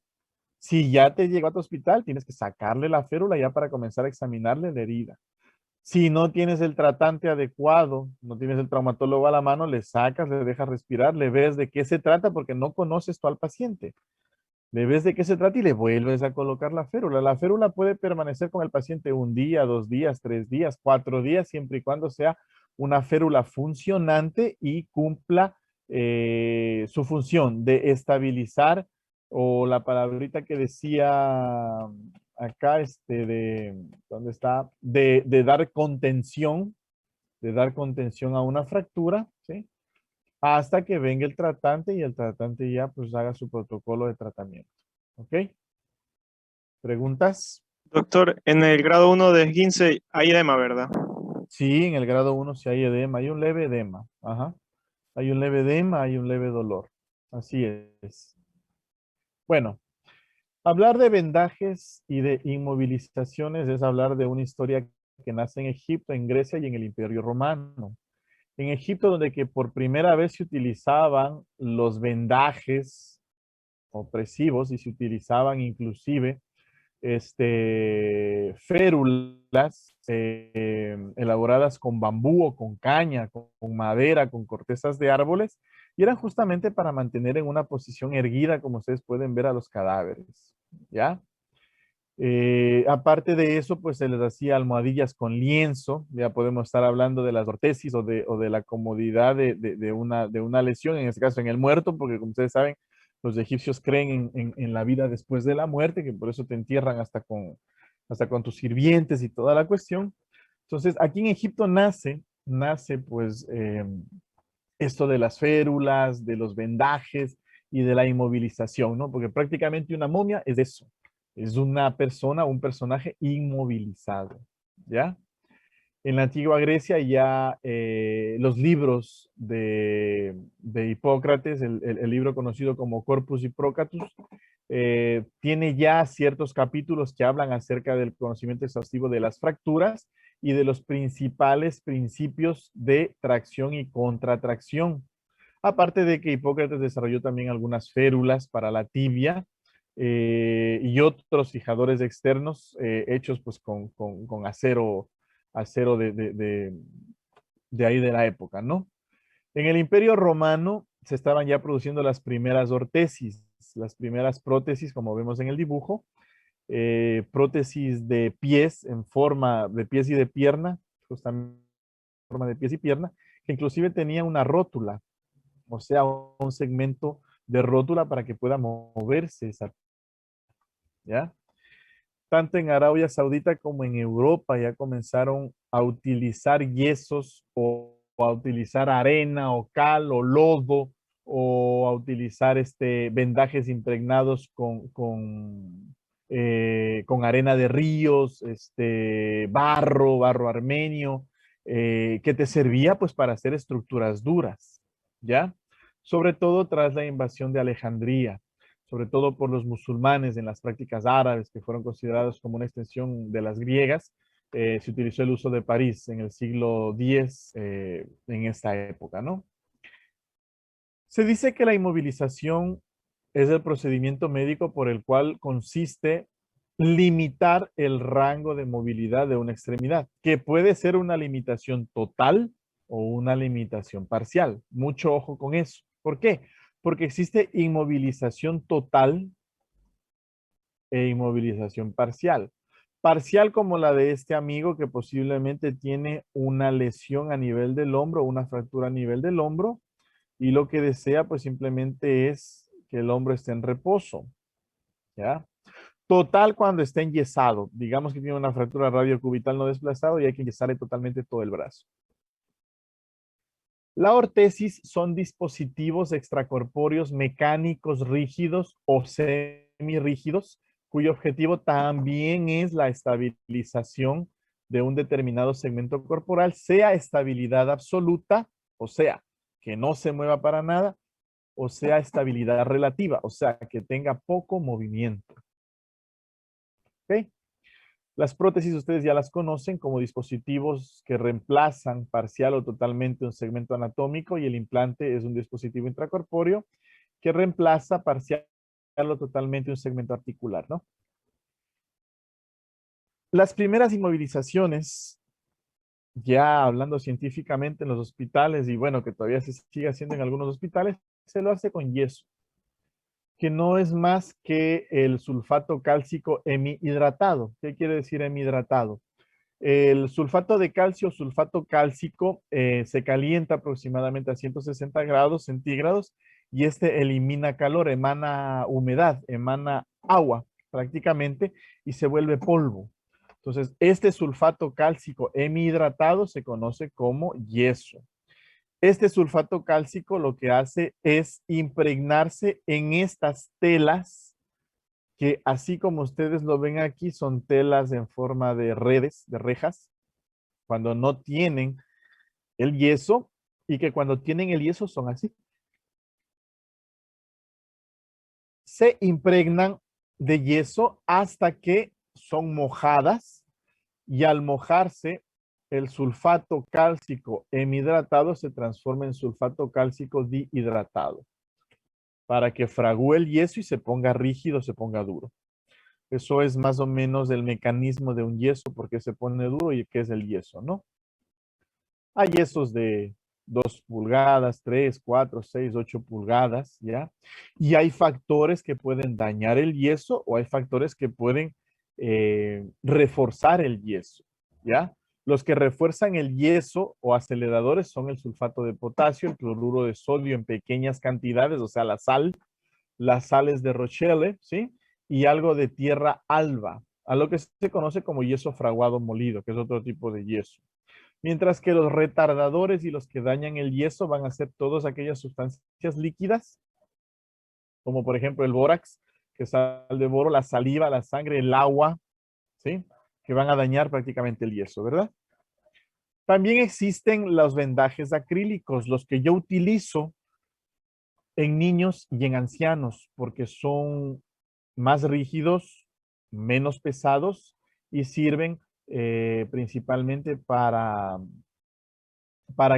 Speaker 1: Si ya te llegó a tu hospital, tienes que sacarle la férula ya para comenzar a examinarle la herida. Si no tienes el tratante adecuado, no tienes el traumatólogo a la mano, le sacas, le dejas respirar, le ves de qué se trata porque no conoces tú al paciente. Le ves de qué se trata y le vuelves a colocar la férula. La férula puede permanecer con el paciente 1 día, 2 días, 3 días, 4 días, siempre y cuando sea una férula funcionante y cumpla su función de estabilizar, o la palabrita que decía acá, ¿dónde está? De dar contención a una fractura, ¿sí? Hasta que venga el tratante y el tratante ya pues haga su protocolo de tratamiento. ¿Ok? ¿Preguntas?
Speaker 9: Doctor, en el grado 1 de esguince hay edema, ¿verdad?
Speaker 1: Sí, en el grado 1 sí hay edema, hay un leve edema. Ajá. Hay un leve edema, hay un leve dolor. Así es. Bueno, hablar de vendajes y de inmovilizaciones es hablar de una historia que nace en Egipto, en Grecia y en el Imperio Romano. En Egipto, donde que por primera vez se utilizaban los vendajes opresivos y se utilizaban inclusive férulas elaboradas con bambú o con caña, con madera, con cortezas de árboles, y eran justamente para mantener en una posición erguida, como ustedes pueden ver a los cadáveres, ¿ya? Aparte de eso, pues se les hacía almohadillas con lienzo. Ya podemos estar hablando de las ortesis o de la comodidad de una lesión, en este caso en el muerto, porque como ustedes saben, los egipcios creen en la vida después de la muerte, que por eso te entierran hasta con tus sirvientes y toda la cuestión. Entonces, aquí en Egipto nace pues esto de las férulas, de los vendajes y de la inmovilización, ¿no? Porque prácticamente una momia es eso. Es una persona, un personaje inmovilizado, ¿ya? En la antigua Grecia ya los libros de Hipócrates, el libro conocido como Corpus Hippocratus, tiene ya ciertos capítulos que hablan acerca del conocimiento exhaustivo de las fracturas y de los principales principios de tracción y contratracción. Aparte de que Hipócrates desarrolló también algunas férulas para la tibia, y otros fijadores externos hechos pues con acero de ahí de la época, ¿no? En el Imperio Romano se estaban ya produciendo las primeras ortesis, las primeras prótesis, como vemos en el dibujo, prótesis de pies en forma de pies y de pierna, justamente en forma de pies y pierna, que inclusive tenía una rótula, o sea, un segmento de rótula para que pueda moverse esa, ¿ya? Tanto en Arabia Saudita como en Europa ya comenzaron a utilizar yesos o a utilizar arena o cal o lodo o a utilizar vendajes impregnados con arena de ríos, barro armenio, que te servía pues para hacer estructuras duras, ¿ya? Sobre todo tras la invasión de Alejandría, sobre todo por los musulmanes en las prácticas árabes que fueron considerados como una extensión de las griegas. Se utilizó el uso de París en el siglo X, en esta época, ¿no? Se dice que la inmovilización es el procedimiento médico por el cual consiste limitar el rango de movilidad de una extremidad, que puede ser una limitación total o una limitación parcial. Mucho ojo con eso. ¿Por qué? Porque existe inmovilización total e inmovilización parcial. Parcial como la de este amigo que posiblemente tiene una lesión a nivel del hombro, una fractura a nivel del hombro, y lo que desea pues simplemente es que el hombro esté en reposo, ¿ya? Total cuando está enyesado, digamos que tiene una fractura radiocubital no desplazado y hay que enyesarle totalmente todo el brazo. La ortesis son dispositivos extracorpóreos mecánicos rígidos o semirrígidos, cuyo objetivo también es la estabilización de un determinado segmento corporal, sea estabilidad absoluta, o sea, que no se mueva para nada, o sea, estabilidad relativa, o sea, que tenga poco movimiento. ¿Ok? Las prótesis ustedes ya las conocen como dispositivos que reemplazan parcial o totalmente un segmento anatómico, y el implante es un dispositivo intracorpóreo que reemplaza parcial o totalmente un segmento articular, ¿no? Las primeras inmovilizaciones, ya hablando científicamente en los hospitales, y bueno, que todavía se sigue haciendo en algunos hospitales, se lo hace con yeso, que no es más que el sulfato cálcico hemihidratado. ¿Qué quiere decir hemihidratado? El sulfato de calcio, sulfato cálcico, se calienta aproximadamente a 160 grados centígrados y este elimina calor, emana humedad, emana agua prácticamente y se vuelve polvo. Entonces, este sulfato cálcico hemihidratado se conoce como yeso. Este sulfato cálcico lo que hace es impregnarse en estas telas que, así como ustedes lo ven aquí, son telas en forma de redes, de rejas, cuando no tienen el yeso, y que cuando tienen el yeso son así. Se impregnan de yeso hasta que son mojadas, y al mojarse, el sulfato cálcico hemihidratado se transforma en sulfato cálcico dihidratado para que fragúe el yeso y se ponga rígido, se ponga duro. Eso es más o menos el mecanismo de un yeso, porque se pone duro y qué es el yeso, ¿no? Hay yesos de 2 pulgadas, 3, 4, 6, 8 pulgadas, ¿ya? Y hay factores que pueden dañar el yeso o hay factores que pueden reforzar el yeso, ¿ya? Los que refuerzan el yeso o aceleradores son el sulfato de potasio, el cloruro de sodio en pequeñas cantidades, o sea, la sal, las sales de Rochelle, ¿sí? Y algo de tierra alba, a lo que se conoce como yeso fraguado molido, que es otro tipo de yeso. Mientras que los retardadores y los que dañan el yeso van a ser todas aquellas sustancias líquidas, como por ejemplo el bórax, que es sal de boro, la saliva, la sangre, el agua, ¿sí? Que van a dañar prácticamente el yeso, ¿verdad? También existen los vendajes acrílicos, los que yo utilizo en niños y en ancianos, porque son más rígidos, menos pesados y sirven principalmente para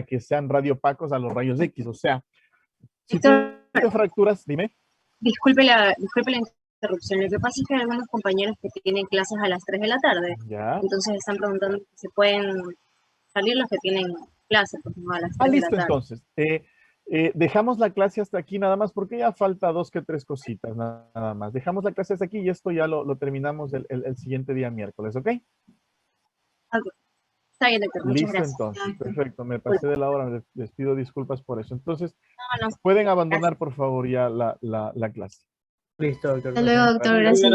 Speaker 1: que sean radiopacos a los rayos X. O sea, si tú
Speaker 3: Víctor,
Speaker 1: te fracturas, dime.
Speaker 3: disculpe la interrupción. Lo que pasa es que hay algunos compañeros que tienen clases a las 3 de la tarde,
Speaker 1: Ya.
Speaker 3: entonces están preguntando si se pueden salir los que tienen clases, pues no a las 3 de la
Speaker 1: Listo,
Speaker 3: tarde.
Speaker 1: entonces. Dejamos la clase hasta aquí nada más porque ya falta 2 que 3 cositas nada más. Dejamos la clase hasta aquí y esto ya lo terminamos el siguiente día miércoles, ¿ok?
Speaker 3: Ok. Está bien, doctor. Muchas
Speaker 1: Listo,
Speaker 3: gracias.
Speaker 1: entonces. Perfecto. Me pasé de la hora. Les pido disculpas por eso. Entonces,
Speaker 3: No, no,
Speaker 1: pueden abandonar, por favor, ya la clase.
Speaker 5: Listo, doctor.
Speaker 2: Hasta luego, doctor. Gracias.